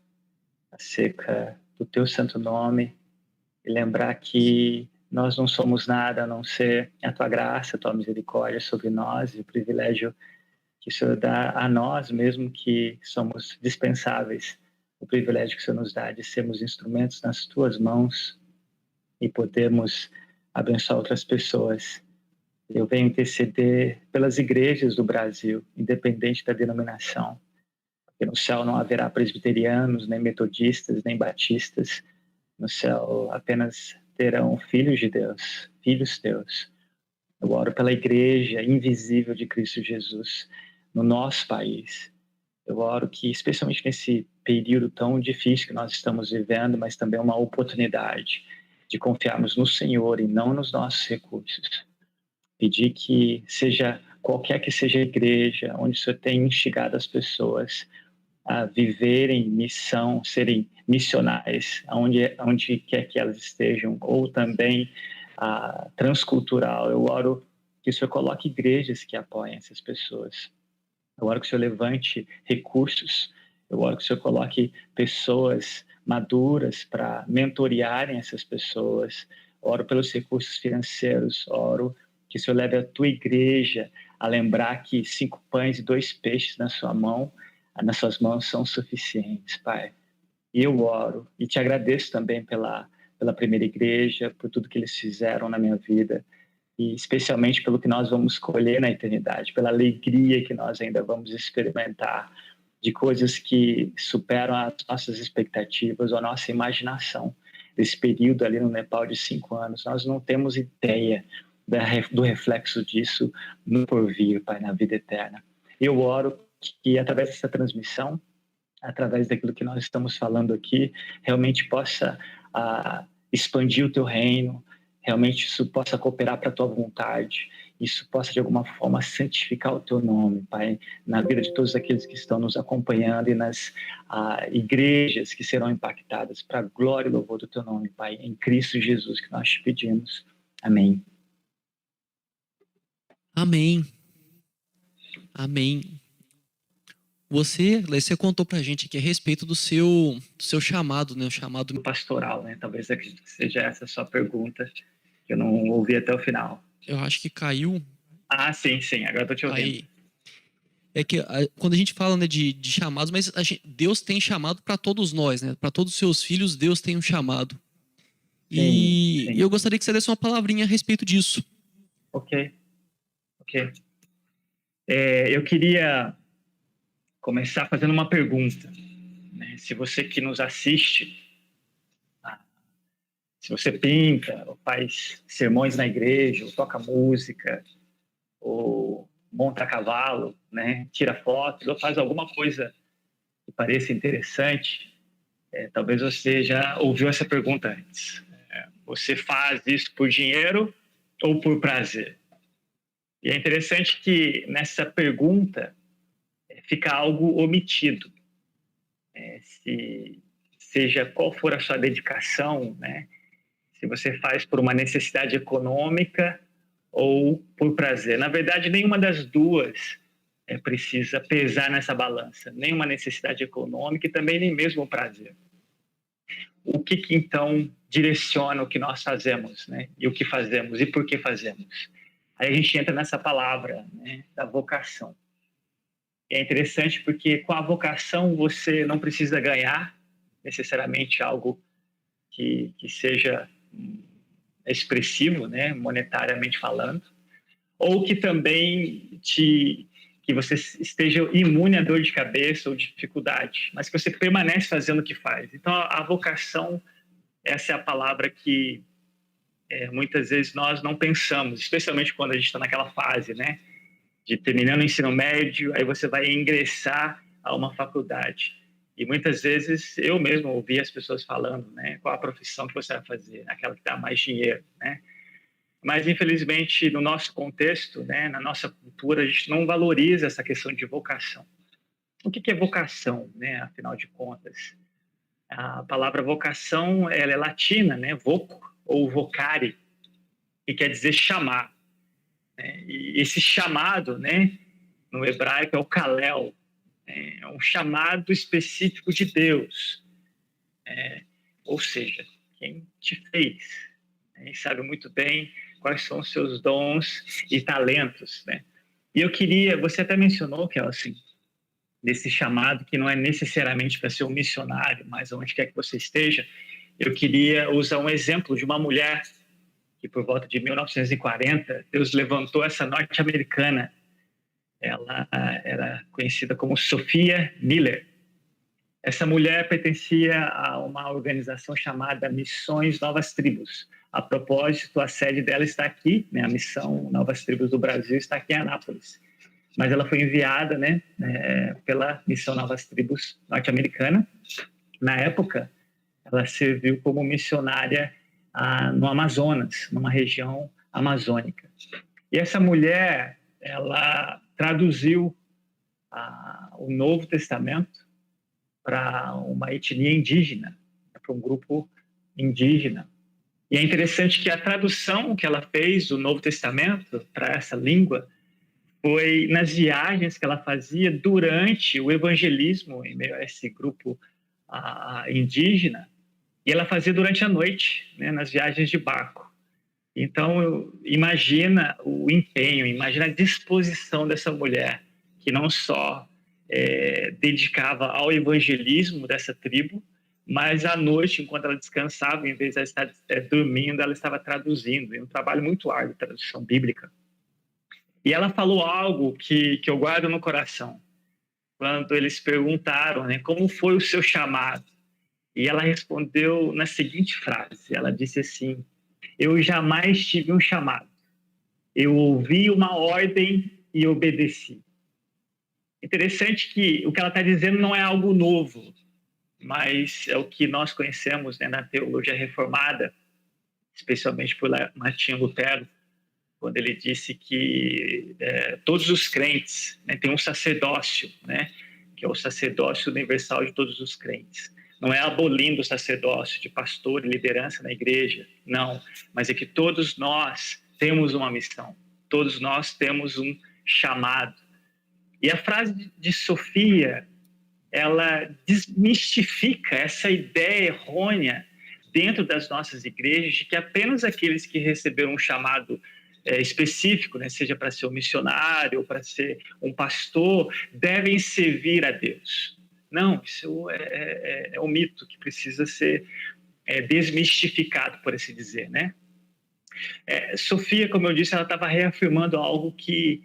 S2: acerca do teu santo nome, e lembrar que nós não somos nada a não ser a tua graça, a tua misericórdia sobre nós e o privilégio que o Senhor dá a nós, mesmo que somos dispensáveis, o privilégio que o Senhor nos dá de sermos instrumentos nas tuas mãos e podermos abençoar outras pessoas. Eu venho interceder pelas igrejas do Brasil, independente da denominação, porque no céu não haverá presbiterianos, nem metodistas, nem batistas. No céu apenas terão filhos de Deus, filhos teus. Eu oro pela igreja invisível de Cristo Jesus no nosso país. Eu oro que, especialmente nesse período tão difícil que nós estamos vivendo, mas também uma oportunidade de confiarmos no Senhor e não nos nossos recursos. Pedir que seja qualquer que seja a igreja, onde o Senhor tem instigado as pessoas a viverem missão, serem missionais, onde quer que elas estejam, ou também transcultural. Eu oro que o Senhor coloque igrejas que apoiem essas pessoas. Eu oro que o Senhor levante recursos. Eu oro que o Senhor coloque pessoas maduras para mentorearem essas pessoas. Oro pelos recursos financeiros. Oro que o Senhor leve a tua igreja a lembrar que 5 pães e 2 peixes nas suas mãos são suficientes, Pai. E eu oro e te agradeço também pela primeira igreja, por tudo que eles fizeram na minha vida, e especialmente pelo que nós vamos colher na eternidade, pela alegria que nós ainda vamos experimentar de coisas que superam as nossas expectativas ou a nossa imaginação. Desse período ali no Nepal de 5 anos, nós não temos ideia do reflexo disso no porvir, Pai, na vida eterna. Eu oro que através dessa transmissão, através daquilo que nós estamos falando aqui, realmente possa expandir o teu reino, realmente isso possa cooperar para a tua vontade, isso possa de alguma forma santificar o teu nome, Pai, na vida de todos aqueles que estão nos acompanhando e nas igrejas que serão impactadas, para a glória e louvor do teu nome, Pai, em Cristo Jesus que nós te pedimos. Amém.
S1: Amém. Amém. Você contou pra gente aqui a respeito do seu chamado, né? O chamado
S2: pastoral, né? Talvez seja essa a sua pergunta, que eu não ouvi até o final.
S1: Eu acho que caiu.
S2: Sim, agora eu tô te ouvindo.
S1: Aí, é que quando a gente fala, né, de chamados, mas Deus tem chamado para todos nós, né? Para todos os seus filhos, Deus tem um chamado. Sim. Eu gostaria que você desse uma palavrinha a respeito disso.
S2: Ok. Eu queria começar fazendo uma pergunta, né? Se você que nos assiste, se você pinta, ou faz sermões na igreja, ou toca música, ou monta a cavalo, né? Tira fotos, ou faz alguma coisa que pareça interessante, talvez você já ouviu essa pergunta antes. Você faz isso por dinheiro ou por prazer? E é interessante que nessa pergunta fica algo omitido. Seja qual for a sua dedicação, né? Se você faz por uma necessidade econômica ou por prazer. Na verdade, nenhuma das duas precisa pesar nessa balança. Nenhuma necessidade econômica e também nem mesmo o prazer. O que então direciona o que nós fazemos, né? E o que fazemos e por que fazemos? Aí a gente entra nessa palavra, né, da vocação. É interessante porque com a vocação você não precisa ganhar necessariamente algo que seja expressivo, né, monetariamente falando, ou que também que que você esteja imune à dor de cabeça ou dificuldade, mas que você permanece fazendo o que faz. Então, a vocação, essa é a palavra que muitas vezes nós não pensamos, especialmente quando a gente está naquela fase, né, de terminando o ensino médio, aí você vai ingressar a uma faculdade. E muitas vezes eu mesmo ouvi as pessoas falando, né, qual a profissão que você vai fazer, aquela que dá mais dinheiro, né? Mas, infelizmente, no nosso contexto, né, na nossa cultura, a gente não valoriza essa questão de vocação. O que é vocação, né, afinal de contas? A palavra vocação, ela é latina, né, voco ou vocare, que quer dizer chamar. Né? E esse chamado, né, no hebraico é o kalel, é um chamado específico de Deus. Ou seja, quem te fez, né, e sabe muito bem quais são os seus dons e talentos, né? E eu queria, você até mencionou, que é assim, desse chamado que não é necessariamente para ser um missionário, mas onde quer que você esteja, eu queria usar um exemplo de uma mulher que por volta de 1940, Deus levantou essa norte-americana. Ela era conhecida como Sophia Miller. Essa mulher pertencia a uma organização chamada Missões Novas Tribos. A propósito, a sede dela está aqui, né? A Missão Novas Tribos do Brasil está aqui em Anápolis. Mas ela foi enviada, né, pela Missão Novas Tribos norte-americana. Na época, ela serviu como missionária no Amazonas, numa região amazônica. E essa mulher, ela traduziu o Novo Testamento para uma etnia indígena, para um grupo indígena. E é interessante que a tradução que ela fez do Novo Testamento para essa língua foi nas viagens que ela fazia durante o evangelismo em meio a esse grupo indígena, e ela fazia durante a noite, né, nas viagens de barco. Então, imagina o empenho, imagina a disposição dessa mulher, que não só dedicava ao evangelismo dessa tribo, mas à noite, enquanto ela descansava, em vez de ela estar dormindo, ela estava traduzindo. É um trabalho muito árduo, tradução bíblica. E ela falou algo que eu guardo no coração. Quando eles perguntaram, né, como foi o seu chamado? E ela respondeu na seguinte frase, ela disse assim: eu jamais tive um chamado. Eu ouvi uma ordem e obedeci. Interessante que o que ela está dizendo não é algo novo, mas é o que nós conhecemos, né, na teologia reformada, especialmente por Martinho Lutero, quando ele disse que todos os crentes, né, têm um sacerdócio, né, que é o sacerdócio universal de todos os crentes. Não é abolindo o sacerdócio de pastor e liderança na igreja, não, mas é que todos nós temos uma missão, todos nós temos um chamado. E a frase de Sofia, ela desmistifica essa ideia errônea dentro das nossas igrejas de que apenas aqueles que receberam um chamado específico, né, seja para ser um missionário ou para ser um pastor, devem servir a Deus. Não, isso é um mito que precisa ser desmistificado, por assim dizer, né? Sofia, como eu disse, ela estava reafirmando algo que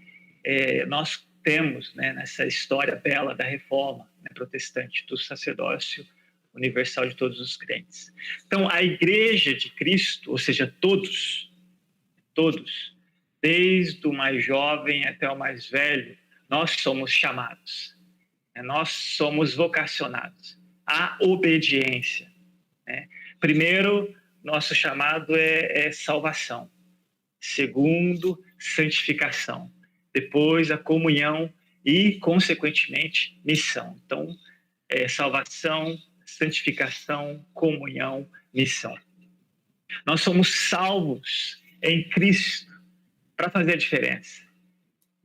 S2: nós temos, né, nessa história bela da reforma, né, protestante, do sacerdócio universal de todos os crentes. Então, a igreja de Cristo, ou seja, todos, desde o mais jovem até o mais velho, nós somos chamados, né, nós somos vocacionados à obediência. Né? Primeiro, nosso chamado é salvação. Segundo, santificação. Depois, a comunhão e, consequentemente, missão. Então, salvação, santificação, comunhão, missão. Nós somos salvos em Cristo para fazer a diferença.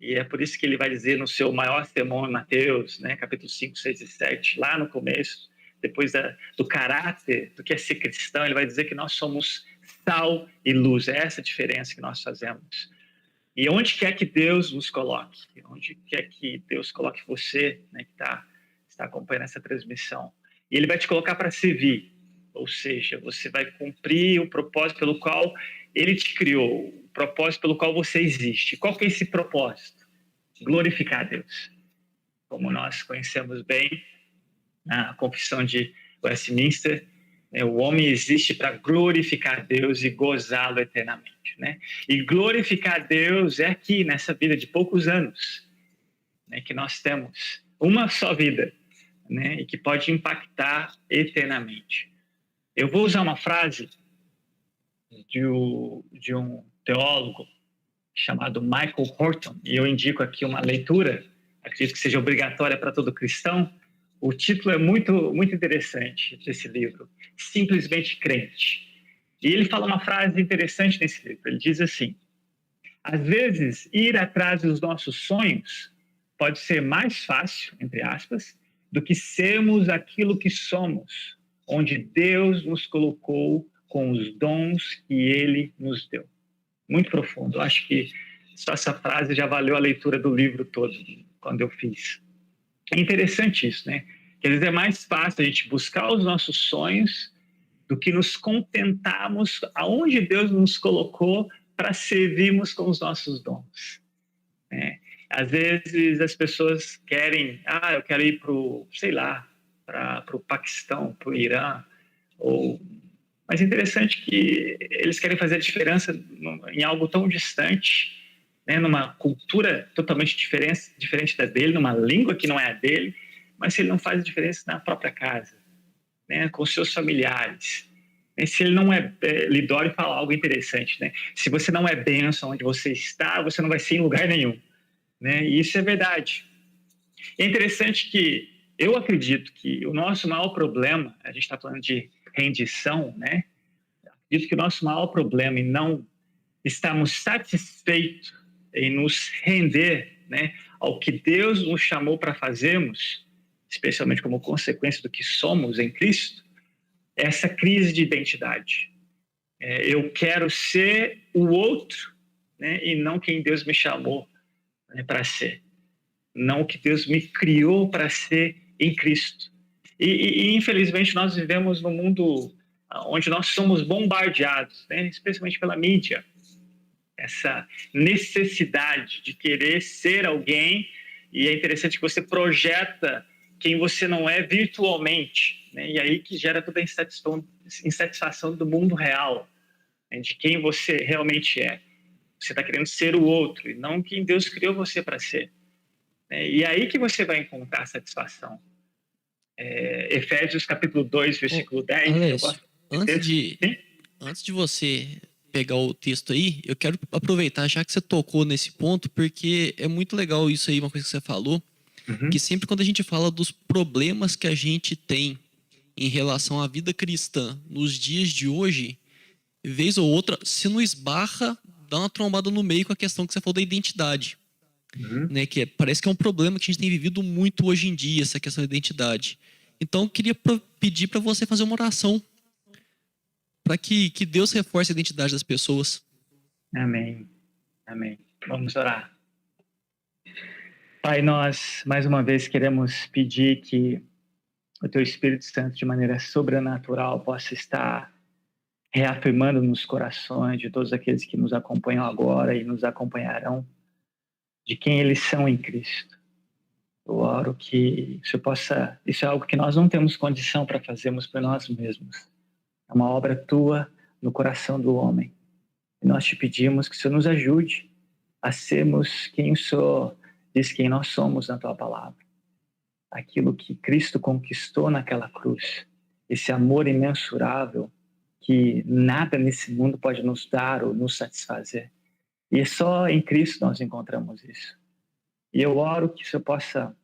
S2: E é por isso que ele vai dizer no seu maior sermão em Mateus, né, capítulo 5, 6 e 7, lá no começo, depois do caráter do que é ser cristão, ele vai dizer que nós somos sal e luz. É essa a diferença que nós fazemos. E onde quer que Deus nos coloque, onde quer que Deus coloque você, né, que está acompanhando essa transmissão, e ele vai te colocar para servir, ou seja, você vai cumprir o propósito pelo qual ele te criou, o propósito pelo qual você existe. Qual que é esse propósito? glorificar a Deus. Como nós conhecemos bem na Confissão de Westminster, o homem existe para glorificar Deus e gozá-lo eternamente, né? E glorificar Deus é aqui, nessa vida de poucos anos, né, que nós temos uma só vida, né, e que pode impactar eternamente. Eu vou usar uma frase de um teólogo chamado Michael Horton, e eu indico aqui uma leitura, acredito que seja obrigatória para todo cristão. O título é muito, muito interessante desse livro, Simplesmente Crente. E ele fala uma frase interessante nesse livro. Ele diz assim: às vezes, ir atrás dos nossos sonhos pode ser mais fácil, entre aspas, do que sermos aquilo que somos, onde Deus nos colocou com os dons que Ele nos deu. Muito profundo. Eu acho que só essa frase já valeu a leitura do livro todo, quando eu fiz. É interessante isso, né? Que às vezes é mais fácil a gente buscar os nossos sonhos do que nos contentarmos aonde Deus nos colocou para servirmos com os nossos dons. Às vezes as pessoas querem, eu quero ir para o, sei lá, para o Paquistão, para o Irã, mas é interessante que eles querem fazer a diferença em algo tão distante, né, numa cultura totalmente diferente da dele, numa língua que não é a dele, mas se ele não faz a diferença na própria casa, né, com seus familiares, né, se ele não é... Lidório fala algo interessante, né? Se você não é bênção onde você está, você não vai ser em lugar nenhum, né? E isso é verdade. É interessante que eu acredito que o nosso maior problema, a gente está falando de rendição, né? Acredito que o nosso maior problema em não estarmos satisfeitos em nos render, né, ao que Deus nos chamou para fazermos, especialmente como consequência do que somos em Cristo, é essa crise de identidade. Eu quero ser o outro, né, e não quem Deus me chamou, né, para ser. Não o que Deus me criou para ser em Cristo. E infelizmente nós vivemos num mundo onde nós somos bombardeados, né, especialmente pela mídia, essa necessidade de querer ser alguém, e é interessante que você projeta quem você não é virtualmente, né, e aí que gera toda a insatisfação do mundo real, né, de quem você realmente é. Você está querendo ser o outro, e não quem Deus criou você para ser. E aí que você vai encontrar satisfação. Efésios capítulo 2, versículo 10.
S1: Alex, antes de você pegar o texto aí, eu quero aproveitar, já que você tocou nesse ponto, porque é muito legal isso aí, uma coisa que você falou, que sempre quando a gente fala dos problemas que a gente tem em relação à vida cristã nos dias de hoje, vez ou outra, se não esbarra, dá uma trombada no meio com a questão que você falou da identidade. Né, parece que é um problema que a gente tem vivido muito hoje em dia, essa questão da identidade. Então, eu queria pedir para você fazer uma oração para que Deus reforce a identidade das pessoas.
S2: Amém. Amém. Vamos orar. Pai, nós, mais uma vez, queremos pedir que o Teu Espírito Santo, de maneira sobrenatural, possa estar reafirmando nos corações de todos aqueles que nos acompanham agora e nos acompanharão, de quem eles são em Cristo. Eu oro que isso é algo que nós não temos condição para fazermos por nós mesmos. É uma obra Tua no coração do homem. E nós te pedimos que o Senhor nos ajude a sermos quem o Senhor diz quem nós somos na Tua palavra. Aquilo que Cristo conquistou naquela cruz. Esse amor imensurável que nada nesse mundo pode nos dar ou nos satisfazer. E só em Cristo nós encontramos isso. E eu oro que o Senhor possa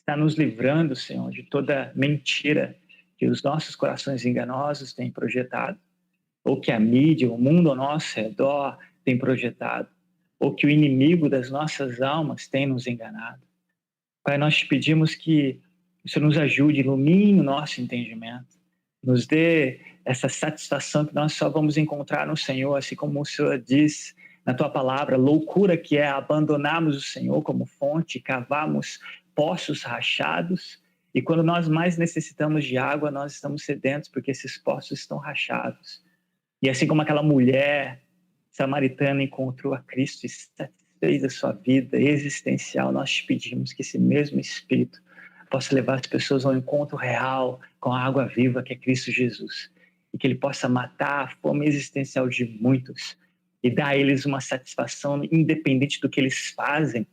S2: estar nos livrando, Senhor, de toda mentira que os nossos corações enganosos têm projetado, ou que a mídia, o mundo ao nosso redor tem projetado, ou que o inimigo das nossas almas tem nos enganado. Pai, nós te pedimos que o Senhor nos ajude, ilumine o nosso entendimento, nos dê essa satisfação que nós só vamos encontrar no Senhor, assim como o Senhor diz na Tua palavra, loucura que é abandonarmos o Senhor como fonte, cavarmos poços rachados, e quando nós mais necessitamos de água, nós estamos sedentos porque esses poços estão rachados. E assim como aquela mulher samaritana encontrou a Cristo e se fez da sua vida existencial, nós te pedimos que esse mesmo Espírito possa levar as pessoas ao encontro real com a água viva que é Cristo Jesus. E que Ele possa matar a fome existencial de muitos e dar a eles uma satisfação independente do que eles fazem,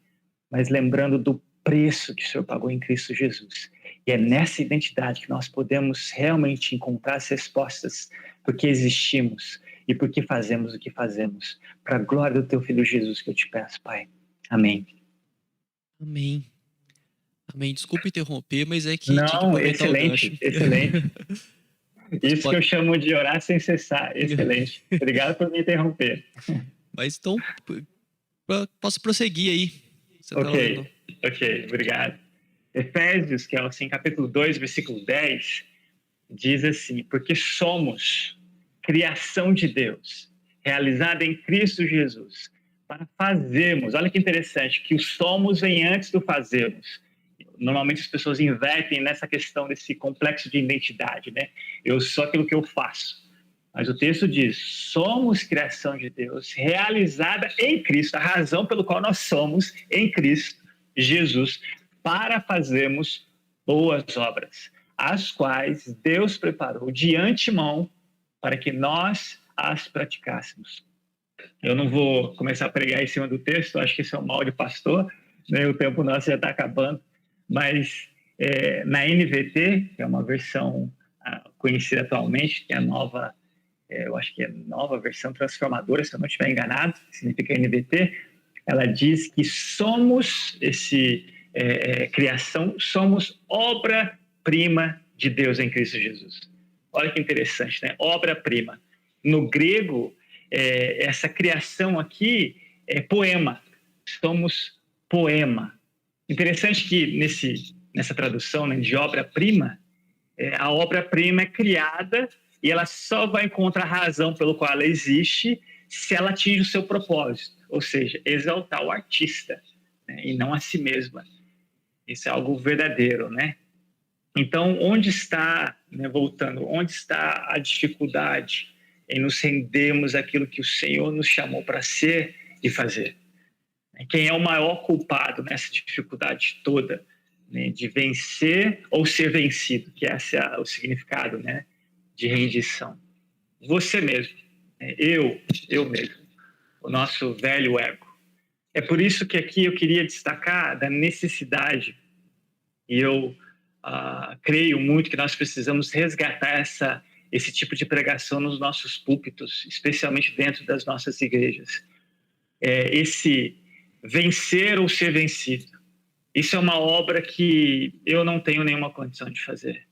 S2: mas lembrando do preço que o Senhor pagou em Cristo Jesus. E é nessa identidade que nós podemos realmente encontrar as respostas porque existimos e porque fazemos o que fazemos. Para a glória do Teu Filho Jesus que eu te peço, Pai. Amém.
S1: Amém. Amém. Desculpa interromper, mas é que tinha que
S2: Não,
S1: aproveitar o gancho.
S2: excelente. Isso
S1: pode-
S2: que eu chamo de orar sem cessar. Excelente. Obrigado por me interromper.
S1: Mas então, posso prosseguir aí. Você tá lendo.
S2: Ok, obrigado. Efésios, que é assim, capítulo 2, versículo 10, diz assim: porque somos criação de Deus, realizada em Cristo Jesus, para fazermos. Olha que interessante, que o somos vem antes do fazermos. Normalmente as pessoas invertem nessa questão desse complexo de identidade, né? Eu sou aquilo que eu faço. Mas o texto diz: somos criação de Deus, realizada em Cristo, a razão pelo qual nós somos em Cristo Jesus, para fazermos boas obras, as quais Deus preparou de antemão para que nós as praticássemos. Eu não vou começar a pregar em cima do texto, acho que isso é um mal de pastor, né? O tempo nosso já está acabando, mas na NVT, que é uma versão conhecida atualmente, que é a nova, eu acho que é a nova versão transformadora, se eu não estiver enganado, que significa NVT, ela diz que somos criação, somos obra-prima de Deus em Cristo Jesus. Olha que interessante, né? Obra-prima. No grego, essa criação aqui é poema. Somos poema. Interessante que nessa tradução, né, de obra-prima, a obra-prima é criada e ela só vai encontrar a razão pelo qual ela existe se ela atinge o seu propósito, ou seja, exaltar o artista, né, e não a si mesma. Isso é algo verdadeiro, né? Então, onde está, né, voltando, onde está a dificuldade em nos rendermos àquilo que o Senhor nos chamou para ser e fazer? Quem é o maior culpado nessa dificuldade toda, né, de vencer ou ser vencido, que esse é o significado, né, de rendição? Você mesmo, né? Eu mesmo, o nosso velho ego. É por isso que aqui eu queria destacar da necessidade, e eu creio muito que nós precisamos resgatar esse tipo de pregação nos nossos púlpitos, especialmente dentro das nossas igrejas. Esse vencer ou ser vencido. Isso é uma obra que eu não tenho nenhuma condição de fazer.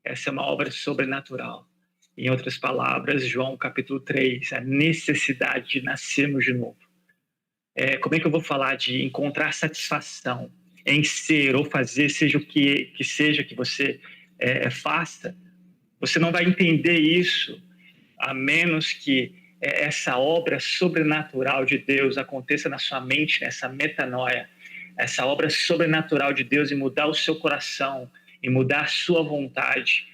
S2: Essa é uma obra sobrenatural. Em outras palavras, João capítulo 3, a necessidade de nascermos de novo. Como é que eu vou falar de encontrar satisfação em ser ou fazer, seja o que seja que você faça? Você não vai entender isso a menos que essa obra sobrenatural de Deus aconteça na sua mente, nessa metanoia, essa obra sobrenatural de Deus em mudar o seu coração, em mudar a sua vontade,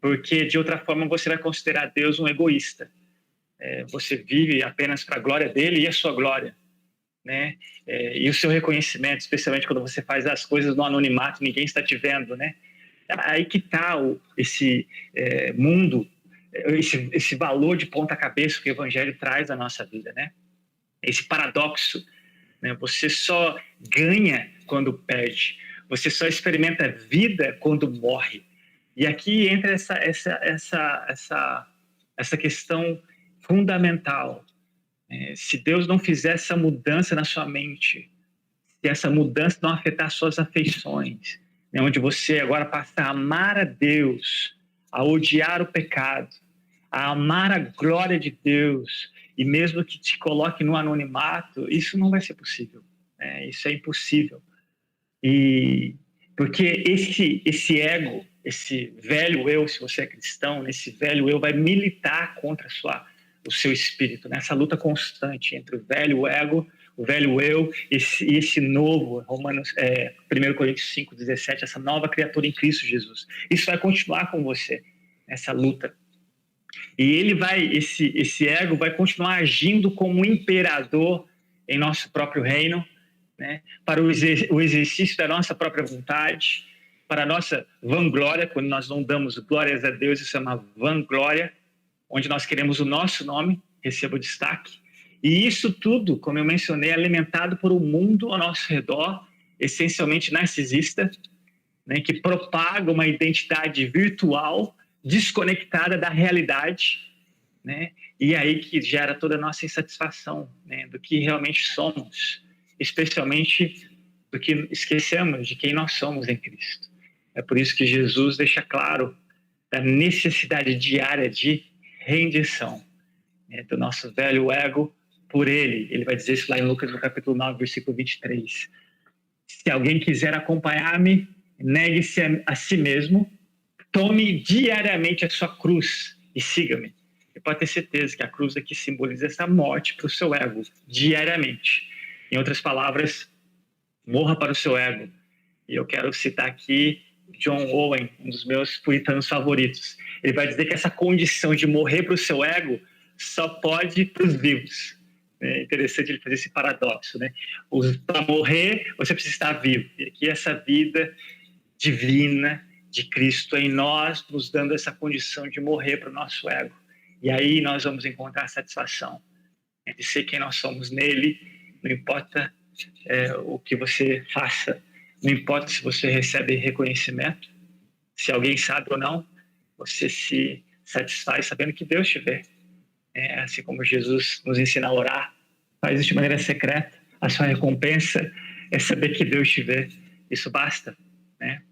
S2: porque de outra forma você vai considerar Deus um egoísta. Você vive apenas para a glória dele e a sua glória, né? E o seu reconhecimento, especialmente quando você faz as coisas no anonimato, ninguém está te vendo, né? Aí que está esse mundo, esse valor de ponta cabeça que o Evangelho traz à nossa vida, né? Esse paradoxo, né? Você só ganha quando perde, você só experimenta vida quando morre. E aqui entra essa questão fundamental. Se Deus não fizer essa mudança na sua mente, se essa mudança não afetar suas afeições, né, onde você agora passa a amar a Deus, a odiar o pecado, a amar a glória de Deus, e mesmo que te coloque no anonimato, isso não vai ser possível. Isso é impossível. E porque esse ego, esse velho eu, se você é cristão, esse velho eu vai militar contra o seu espírito, nessa luta constante entre o velho ego, o velho eu e esse novo, 1 Coríntios 5:17, essa nova criatura em Cristo Jesus. Isso vai continuar com você, nessa luta. E esse ego vai continuar agindo como um imperador em nosso próprio reino, né? Para o exercício da nossa própria vontade, para a nossa vanglória, quando nós não damos glórias a Deus, isso é uma vanglória, onde nós queremos o nosso nome, receba o destaque. E isso tudo, como eu mencionei, é alimentado por um mundo ao nosso redor, essencialmente narcisista, né, que propaga uma identidade virtual desconectada da realidade, né, e aí que gera toda a nossa insatisfação, né, do que realmente somos, especialmente do que esquecemos de quem nós somos em Cristo. É por isso que Jesus deixa claro a necessidade diária de rendição, né, do nosso velho ego por Ele. Ele vai dizer isso lá em Lucas, no capítulo 9, versículo 23. Se alguém quiser acompanhar-me, negue-se a si mesmo, tome diariamente a sua cruz e siga-me. Você pode ter certeza que a cruz aqui simboliza essa morte para o seu ego, diariamente. Em outras palavras, morra para o seu ego. E eu quero citar aqui John Owen, um dos meus puritanos favoritos. Ele vai dizer que essa condição de morrer para o seu ego só pode para os vivos. É interessante ele fazer esse paradoxo, né? Para morrer, você precisa estar vivo. E aqui essa vida divina de Cristo em nós, nos dando essa condição de morrer para o nosso ego. E aí nós vamos encontrar satisfação de ser quem nós somos nele. Não importa o que você faça, não importa se você recebe reconhecimento, se alguém sabe ou não, você se satisfaz sabendo que Deus te vê. Assim como Jesus nos ensina a orar, faz isso de maneira secreta. A sua recompensa é saber que Deus te vê. Isso basta, né?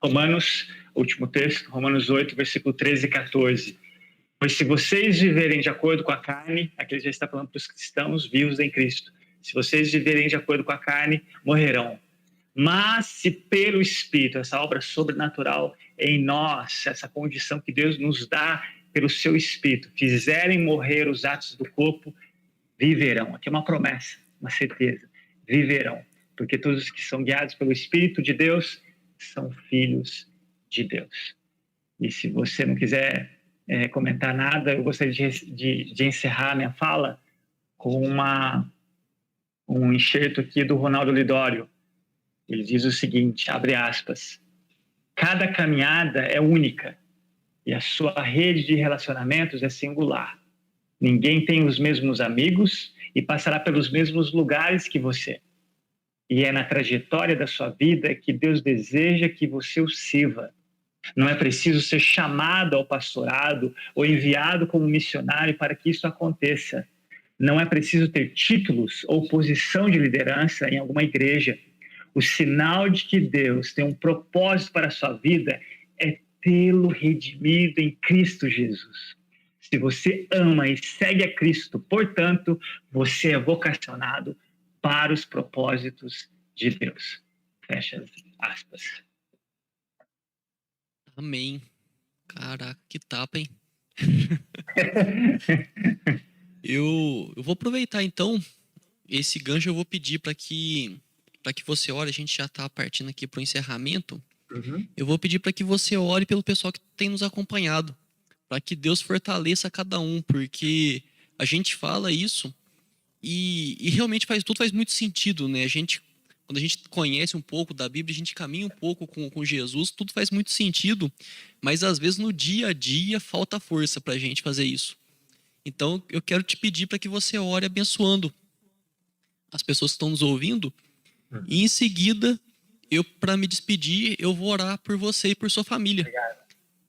S2: Romanos, último texto, Romanos 8, versículo 13 e 14. Pois se vocês viverem de acordo com a carne, aqui ele já está falando para os cristãos vivos em Cristo, se vocês viverem de acordo com a carne, morrerão. Mas se pelo Espírito, essa obra sobrenatural em nós, essa condição que Deus nos dá pelo seu Espírito, fizerem morrer os atos do corpo, viverão. Aqui é uma promessa, uma certeza. Viverão. Porque todos os que são guiados pelo Espírito de Deus são filhos de Deus. E se você não quiser comentar nada, eu gostaria de encerrar minha fala com um enxerto aqui do Ronaldo Lidório. Ele diz o seguinte, abre aspas, cada caminhada é única e a sua rede de relacionamentos é singular. Ninguém tem os mesmos amigos e passará pelos mesmos lugares que você. E é na trajetória da sua vida que Deus deseja que você o sirva. Não é preciso ser chamado ao pastorado ou enviado como missionário para que isso aconteça. Não é preciso ter títulos ou posição de liderança em alguma igreja. O sinal de que Deus tem um propósito para a sua vida é tê-lo redimido em Cristo Jesus. Se você ama e segue a Cristo, portanto, você é vocacionado para os propósitos de Deus. Fecha aspas.
S1: Amém. Caraca, que tapa, hein? Eu vou aproveitar, então, esse gancho eu vou pedir para que você ore. A gente já está partindo aqui para o encerramento.
S2: Uhum.
S1: Eu vou pedir para que você ore pelo pessoal que tem nos acompanhado, para que Deus fortaleça cada um, porque a gente fala isso e realmente tudo faz muito sentido, né? Quando a gente conhece um pouco da Bíblia, a gente caminha um pouco com Jesus, tudo faz muito sentido, mas às vezes no dia a dia falta força para a gente fazer isso. Então eu quero te pedir para que você ore abençoando as pessoas que estão nos ouvindo, e em seguida, para me despedir, eu vou orar por você e por sua família.
S2: Obrigado.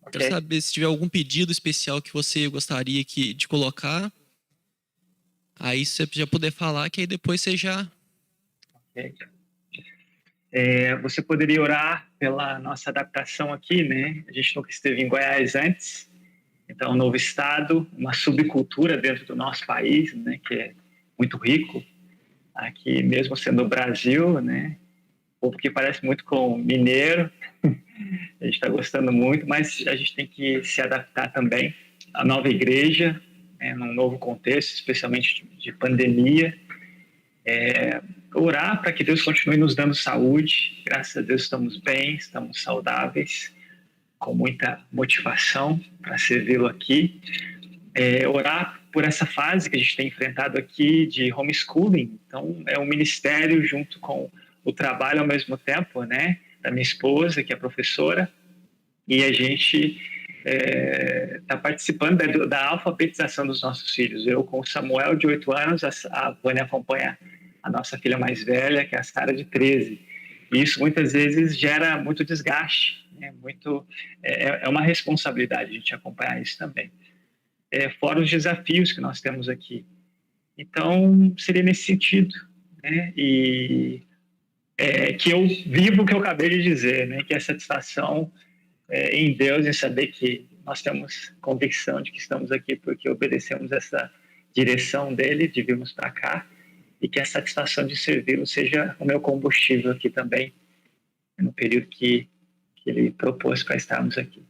S2: Okay.
S1: Quero saber se tiver algum pedido especial que você gostaria de colocar. Aí se você já puder falar, que aí depois você já...
S2: Okay. Você poderia orar pela nossa adaptação aqui, né? A gente nunca esteve em Goiás antes, então um novo estado, uma subcultura dentro do nosso país, né? Que é muito rico. Aqui mesmo sendo o Brasil, né? Um povo que parece muito com mineiro, a gente está gostando muito, mas a gente tem que se adaptar também à nova igreja, né? Num novo contexto, especialmente de pandemia. Orar para que Deus continue nos dando saúde. Graças a Deus estamos bem, estamos saudáveis, com muita motivação para servi-lo aqui. Orar por essa fase que a gente tem enfrentado aqui de homeschooling. Então, é um ministério junto com o trabalho ao mesmo tempo, né? Da minha esposa, que é professora, e a gente está participando da alfabetização dos nossos filhos. Eu com o Samuel, de 8 anos, a Vânia acompanha a nossa filha mais velha, que é a Sara, de 13. E isso muitas vezes gera muito desgaste, né? É uma responsabilidade a gente acompanhar isso também. Fora os desafios que nós temos aqui. Então, seria nesse sentido, né? E que eu vivo o que eu acabei de dizer, né? Que é a satisfação em Deus, em saber que nós temos convicção de que estamos aqui porque obedecemos essa direção dele, de virmos para cá, e que a satisfação de servi-lo seja o meu combustível aqui também, no período que ele propôs para estarmos aqui.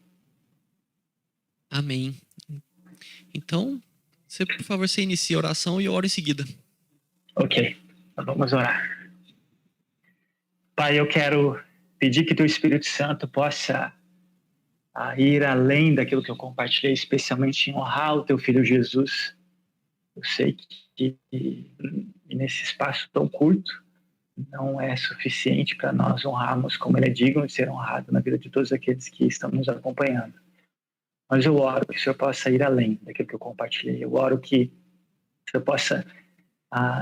S1: Amém. Então, você, por favor, você inicia a oração e eu oro em seguida.
S2: Ok, então vamos orar. Pai, eu quero pedir que teu Espírito Santo possa ir além daquilo que eu compartilhei, especialmente em honrar o teu Filho Jesus. Eu sei que nesse espaço tão curto não é suficiente para nós honrarmos como ele é digno de ser honrado na vida de todos aqueles que estão nos acompanhando. Mas eu oro que o Senhor possa ir além daquilo que eu compartilhei. Eu oro que o Senhor possa,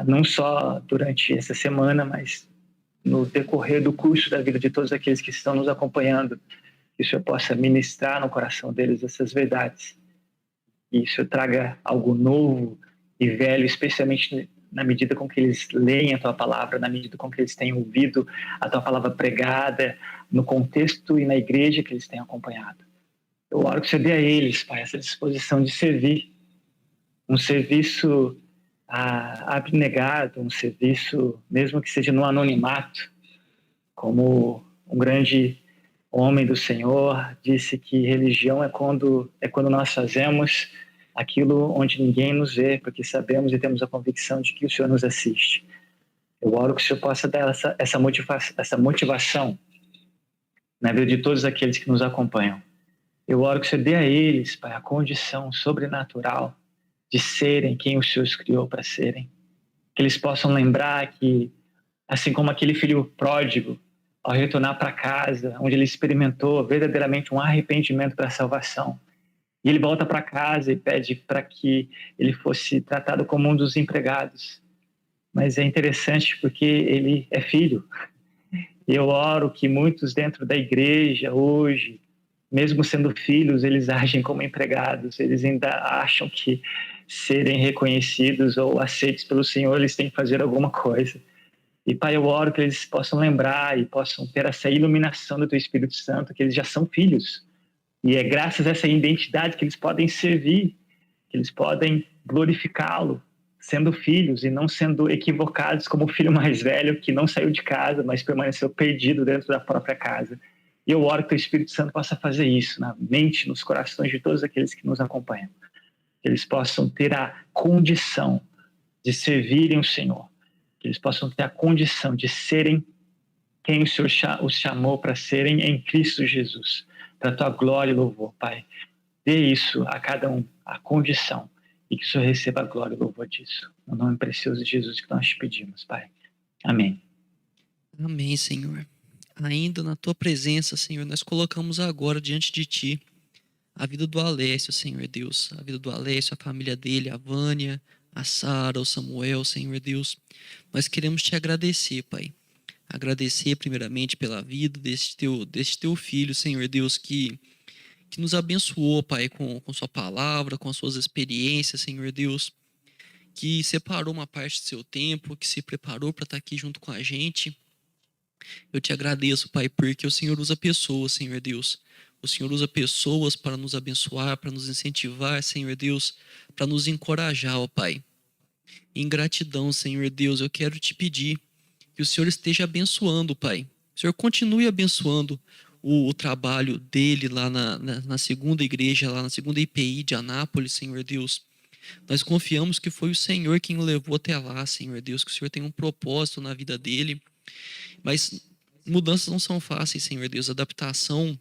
S2: não só durante essa semana, mas no decorrer do curso da vida de todos aqueles que estão nos acompanhando, que o Senhor possa ministrar no coração deles essas verdades. E o Senhor traga algo novo e velho, especialmente na medida com que eles leem a Tua palavra, na medida com que eles têm ouvido a Tua palavra pregada, no contexto e na igreja que eles têm acompanhado. Eu oro que o Senhor dê a eles, Pai, essa disposição de servir. Um serviço abnegado, um serviço, mesmo que seja no anonimato, como um grande homem do Senhor disse que religião é quando nós fazemos aquilo onde ninguém nos vê, porque sabemos e temos a convicção de que o Senhor nos assiste. Eu oro que o Senhor possa dar essa motivação na vida de todos aqueles que nos acompanham. Eu oro que o Senhor dê a eles, Pai, a condição sobrenatural de serem quem o Senhor os criou para serem. Que eles possam lembrar que, assim como aquele filho pródigo, ao retornar para casa, onde ele experimentou verdadeiramente um arrependimento para a salvação, e ele volta para casa e pede para que ele fosse tratado como um dos empregados. Mas é interessante porque ele é filho. E eu oro que muitos dentro da igreja hoje, mesmo sendo filhos, eles agem como empregados. Eles ainda acham que serem reconhecidos ou aceitos pelo Senhor, eles têm que fazer alguma coisa. E, Pai, eu oro que eles possam lembrar e possam ter essa iluminação do Teu Espírito Santo, que eles já são filhos. E é graças a essa identidade que eles podem servir, que eles podem glorificá-lo, sendo filhos e não sendo equivocados como o filho mais velho que não saiu de casa, mas permaneceu perdido dentro da própria casa. E eu oro que o Espírito Santo possa fazer isso na mente, nos corações de todos aqueles que nos acompanham. Que eles possam ter a condição de servirem o Senhor. Que eles possam ter a condição de serem quem o Senhor os chamou para serem em Cristo Jesus. Para a Tua glória e louvor, Pai. Dê isso a cada um, a condição. E que o Senhor receba a glória e louvor disso. No nome precioso de Jesus que nós te pedimos, Pai. Amém.
S1: Amém, Senhor. Ainda na Tua presença, Senhor, nós colocamos agora diante de Ti a vida do Alessio, Senhor Deus. A vida do Alessio, a família dele, a Vânia, a Sara, o Samuel, Senhor Deus. Nós queremos Te agradecer, Pai. Agradecer primeiramente pela vida deste teu filho, Senhor Deus, que nos abençoou, Pai, com Sua palavra, com as Suas experiências, Senhor Deus, que separou uma parte do seu tempo, que se preparou para estar aqui junto com a gente. Eu Te agradeço, Pai, porque o Senhor usa pessoas, Senhor Deus. O Senhor usa pessoas para nos abençoar, para nos incentivar, Senhor Deus, para nos encorajar, ó Pai. Em gratidão, Senhor Deus, eu quero Te pedir que o Senhor esteja abençoando, Pai. O Senhor continue abençoando o trabalho dele lá na segunda igreja, lá na segunda IPI de Anápolis, Senhor Deus. Nós confiamos que foi o Senhor quem o levou até lá, Senhor Deus, que o Senhor tem um propósito na vida dele. Mas mudanças não são fáceis, Senhor Deus. Adaptação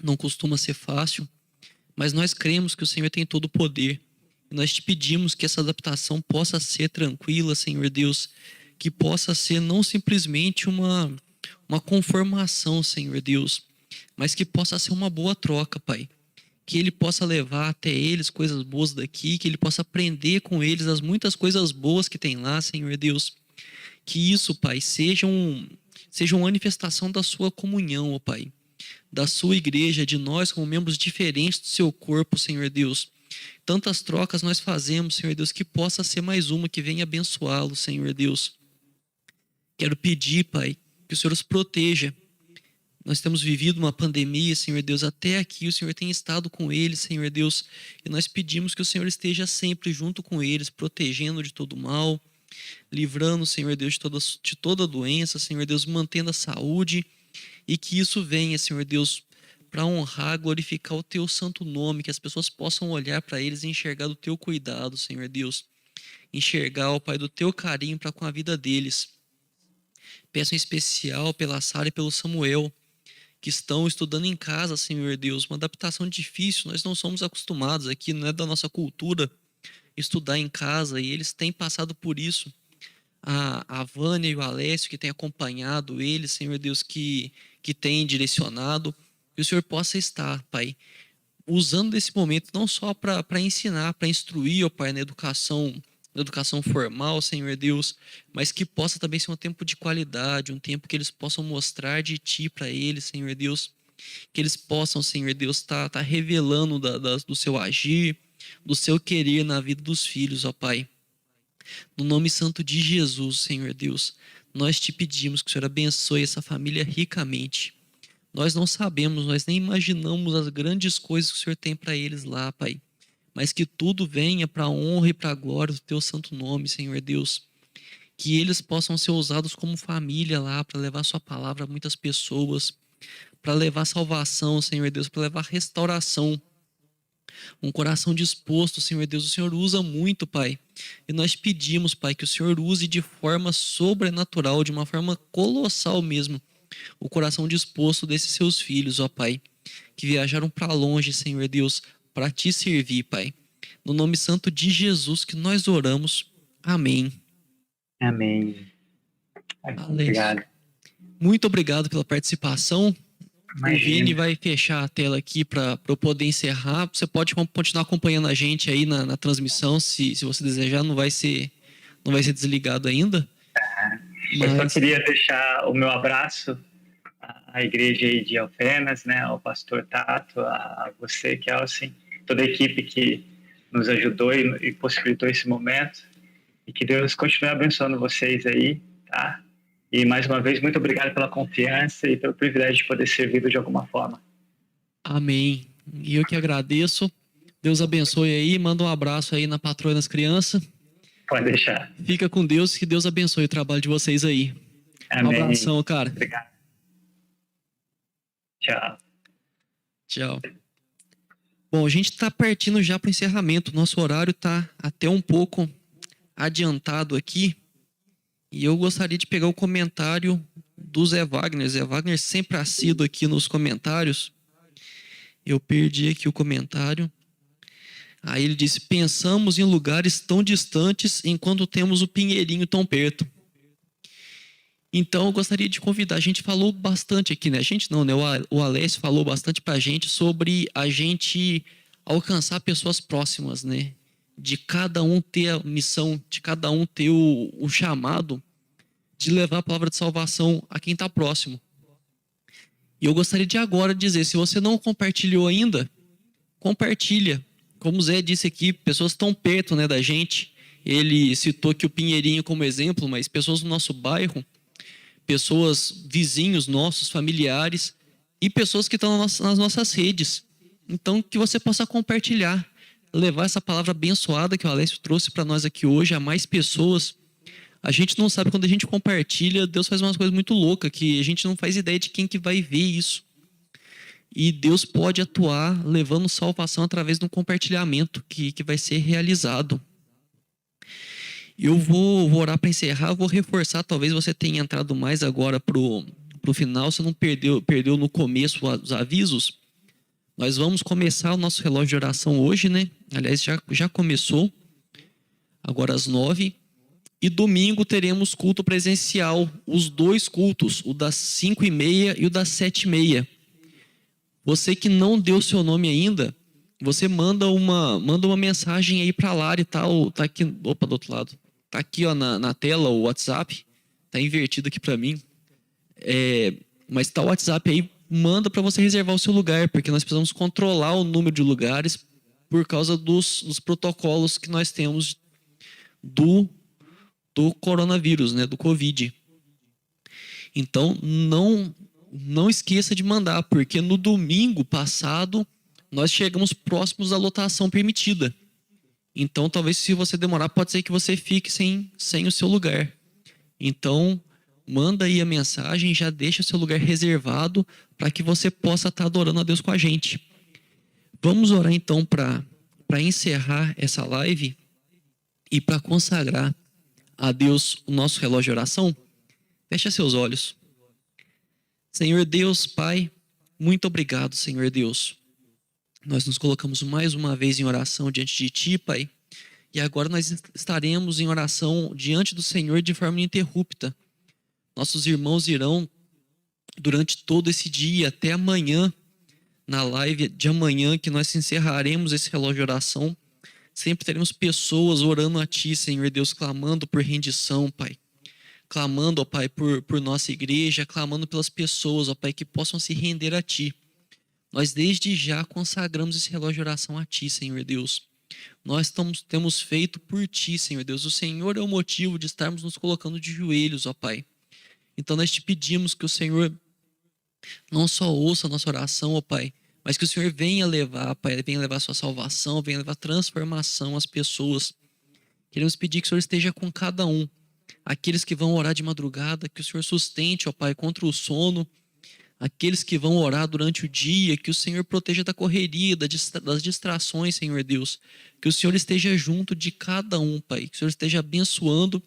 S1: não costuma ser fácil. Mas nós cremos que o Senhor tem todo o poder E nós te pedimos que essa adaptação possa ser tranquila, Senhor Deus, que possa ser não simplesmente uma conformação, Senhor Deus, mas que possa ser uma boa troca, Pai. Que Ele possa levar até eles coisas boas daqui, que Ele possa aprender com eles as muitas coisas boas que tem lá, Senhor Deus. Que isso, Pai, seja uma manifestação da sua comunhão, ó Pai, da sua igreja, de nós como membros diferentes do seu corpo, Senhor Deus. Tantas trocas nós fazemos, Senhor Deus, que possa ser mais uma que venha abençoá-lo, Senhor Deus. Quero pedir, Pai, que o Senhor os proteja. Nós temos vivido uma pandemia, Senhor Deus, até aqui o Senhor tem estado com eles, Senhor Deus, e nós pedimos que o Senhor esteja sempre junto com eles, protegendo de todo mal, livrando, Senhor Deus, de toda doença, Senhor Deus, mantendo a saúde, e que isso venha, Senhor Deus, para honrar, glorificar o Teu santo nome, que as pessoas possam olhar para eles e enxergar do Teu cuidado, Senhor Deus, enxergar, ó Pai, do Teu carinho para com a vida deles. Peço em especial pela Sara e pelo Samuel, que estão estudando em casa, Senhor Deus, uma adaptação difícil, nós não somos acostumados aqui, não é da nossa cultura estudar em casa, e eles têm passado por isso. A Vânia e o Alessio, que têm acompanhado eles, Senhor Deus, que têm direcionado, que o Senhor possa estar, Pai, usando esse momento não só para ensinar, para instruir, ó Pai, na educação formal, Senhor Deus, mas que possa também ser um tempo de qualidade, um tempo que eles possam mostrar de Ti para eles, Senhor Deus, que eles possam, Senhor Deus, tá revelando do seu agir, do seu querer na vida dos filhos, ó Pai. No nome santo de Jesus, Senhor Deus, nós te pedimos que o Senhor abençoe essa família ricamente. Nós não sabemos, nós nem imaginamos as grandes coisas que o Senhor tem para eles lá, Pai. Mas que tudo venha para a honra e para a glória do Teu santo nome, Senhor Deus. Que eles possam ser usados como família lá, para levar Sua palavra a muitas pessoas, para levar salvação, Senhor Deus, para levar restauração. Um coração disposto, Senhor Deus, o Senhor usa muito, Pai. E nós pedimos, Pai, que o Senhor use de forma sobrenatural, de uma forma colossal mesmo, o coração disposto desses seus filhos, ó Pai, que viajaram para longe, Senhor Deus, para Te servir, Pai. No nome santo de Jesus que nós oramos. Amém.
S2: Amém. Obrigado.
S1: Muito obrigado pela participação.
S2: Imagina.
S1: O Vini vai fechar a tela aqui para eu poder encerrar. Você pode continuar acompanhando a gente aí na transmissão, se você desejar, não vai ser desligado ainda.
S2: Eu só queria deixar o meu abraço à igreja aí de Alfenas, né, ao pastor Tato, a você, Kelsen, toda a equipe que nos ajudou e possibilitou esse momento. E que Deus continue abençoando vocês aí, tá? E mais uma vez, muito obrigado pela confiança e pelo privilégio de poder servir de alguma forma.
S1: Amém. E eu que agradeço. Deus abençoe aí. Manda um abraço aí na patroa e nas crianças.
S2: Pode deixar.
S1: Fica com Deus, que Deus abençoe o trabalho de vocês aí.
S2: Amém.
S1: Um abração, cara.
S2: Obrigado. Tchau.
S1: Tchau. Bom, a gente está partindo já para o encerramento. Nosso horário está até um pouco adiantado aqui. E eu gostaria de pegar o comentário do Zé Wagner. Zé Wagner sempre assíduo aqui nos comentários. Eu perdi aqui o comentário. Aí ele disse: pensamos em lugares tão distantes enquanto temos o Pinheirinho tão perto. Então eu gostaria de convidar, a gente falou bastante aqui, né? A gente não, né? O Alessio falou bastante pra gente sobre a gente alcançar pessoas próximas, né? De cada um ter a missão, de cada um ter o chamado de levar a palavra de salvação a quem está próximo. E eu gostaria de agora dizer, se você não compartilhou ainda, compartilha. Como o Zé disse aqui, pessoas tão perto, né, da gente. Ele citou aqui o Pinheirinho como exemplo, mas pessoas do nosso bairro, pessoas, vizinhos nossos, familiares e pessoas que estão nas nossas redes. Então, que você possa compartilhar, levar essa palavra abençoada que o Alessio trouxe para nós aqui hoje a mais pessoas. A gente não sabe, quando a gente compartilha, Deus faz umas coisas muito loucas que a gente não faz ideia de quem que vai ver isso. E Deus pode atuar levando salvação através de um compartilhamento que vai ser realizado. Eu vou orar para encerrar, vou reforçar, talvez você tenha entrado mais agora pro final, você não perdeu no começo os avisos, Nós vamos começar o nosso relógio de oração hoje, né? Aliás, já começou, agora às 9h. E domingo teremos culto presencial, os 2 cultos, o das 5h30 e o das 7h30. Você que não deu seu nome ainda, você manda uma mensagem aí para a Lari, tá aqui, opa, do outro lado. Tá aqui, ó, na tela o WhatsApp, tá invertido aqui para mim. Mas tá o WhatsApp aí, manda para você reservar o seu lugar, porque nós precisamos controlar o número de lugares por causa dos protocolos que nós temos do coronavírus, né, do Covid. Então, não esqueça de mandar, porque no domingo passado nós chegamos próximos da lotação permitida. Então, talvez se você demorar, pode ser que você fique sem o seu lugar. Então, manda aí a mensagem, já deixa o seu lugar reservado para que você possa estar adorando a Deus com a gente. Vamos orar então para encerrar essa live e para consagrar a Deus o nosso relógio de oração. Fecha seus olhos. Senhor Deus, Pai, muito obrigado, Senhor Deus. Nós nos colocamos mais uma vez em oração diante de Ti, Pai. E agora nós estaremos em oração diante do Senhor de forma ininterrupta. Nossos irmãos irão, durante todo esse dia, até amanhã, na live de amanhã, que nós encerraremos esse relógio de oração. Sempre teremos pessoas orando a Ti, Senhor Deus, clamando por rendição, Pai. Clamando, ó Pai, por nossa igreja, clamando pelas pessoas, ó Pai, que possam se render a Ti. Nós desde já consagramos esse relógio de oração a Ti, Senhor Deus. Nós temos feito por Ti, Senhor Deus. O Senhor é o motivo de estarmos nos colocando de joelhos, ó Pai. Então nós Te pedimos que o Senhor não só ouça a nossa oração, ó Pai, mas que o Senhor venha levar, Pai, venha levar a sua salvação, venha levar transformação às pessoas. Queremos pedir que o Senhor esteja com cada um. Aqueles que vão orar de madrugada, que o Senhor sustente, ó Pai, contra o sono. Aqueles que vão orar durante o dia, que o Senhor proteja da correria, das distrações, Senhor Deus. Que o Senhor esteja junto de cada um, Pai. Que o Senhor esteja abençoando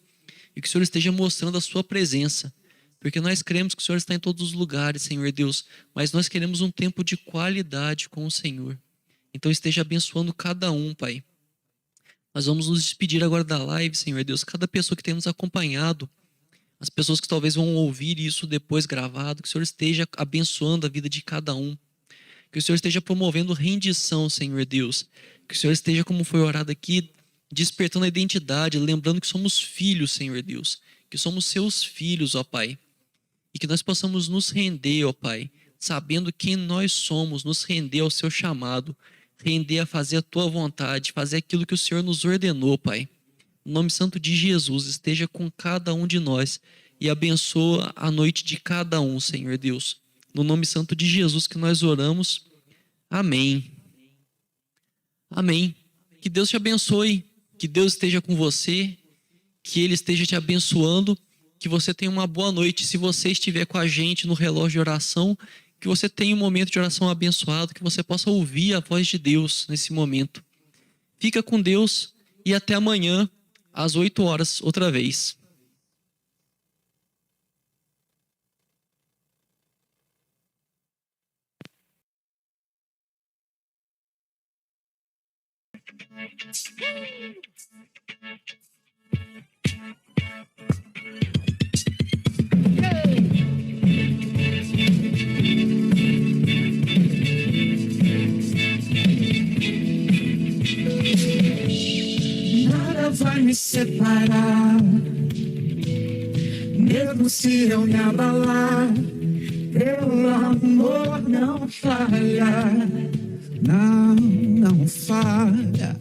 S1: e que o Senhor esteja mostrando a sua presença. Porque nós cremos que o Senhor está em todos os lugares, Senhor Deus, mas nós queremos um tempo de qualidade com o Senhor. Então esteja abençoando cada um, Pai. Nós vamos nos despedir agora da live, Senhor Deus. Cada pessoa que tem nos acompanhado, as pessoas que talvez vão ouvir isso depois gravado, que o Senhor esteja abençoando a vida de cada um. Que o Senhor esteja promovendo rendição, Senhor Deus. Que o Senhor esteja, como foi orado aqui, despertando a identidade, lembrando que somos filhos, Senhor Deus. Que somos seus filhos, ó Pai. E que nós possamos nos render, ó Pai, sabendo quem nós somos, nos render ao seu chamado, render a fazer a tua vontade, fazer aquilo que o Senhor nos ordenou, Pai. No nome santo de Jesus, esteja com cada um de nós e abençoa a noite de cada um, Senhor Deus. No nome santo de Jesus que nós oramos. Amém. Amém. Que Deus te abençoe, que Deus esteja com você, que Ele esteja te abençoando. Que você tenha uma boa noite. Se você estiver com a gente no relógio de oração, que você tenha um momento de oração abençoado, que você possa ouvir a voz de Deus nesse momento. Fica com Deus e até amanhã, às 8h, outra vez.
S3: Nada vai me separar, mesmo se eu me abalar, teu amor não falha, não falha.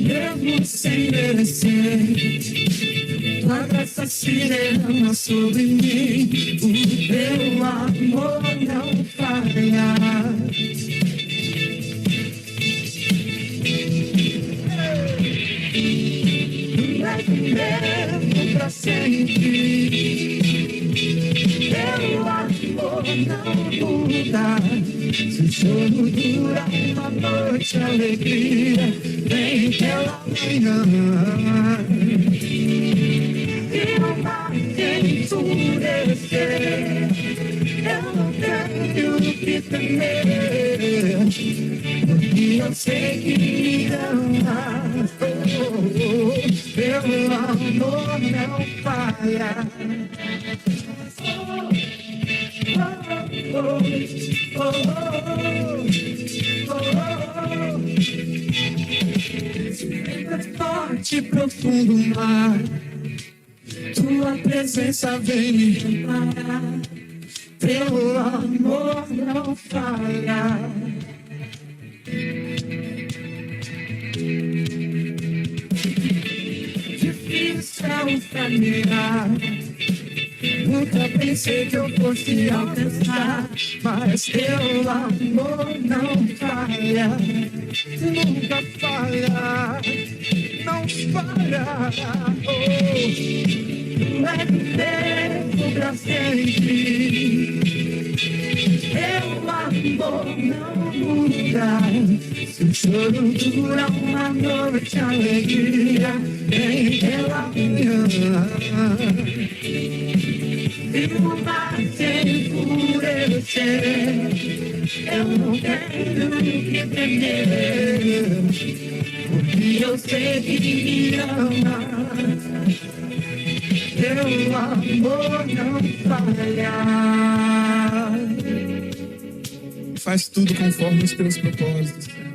S3: Mesmo sem merecer, tua graça se derrama sobre mim, o teu amor não falha. Mesmo pra sempre, teu amor não muda. Se o choro dura uma noite, a alegria vem pela manhã. E o mar endurecer, eu não tenho temer, porque eu sei que me ama. Teu amor não falha. Forte, profundo mar, tua presença vem me reparar. Teu amor não falha. Difícil é o caminhar, nunca pensei que eu fosse alcançar, mas teu amor não falha, nunca falha, não falha. Oh, tu és o tempo pra sempre, teu amor não muda. Se o choro dura uma noite, a alegria vem pela manhã. Se o mar se enfurecer, eu não tenho que temer, porque eu sei que me ama. Teu amor não falha. Faz tudo conforme os teus propósitos.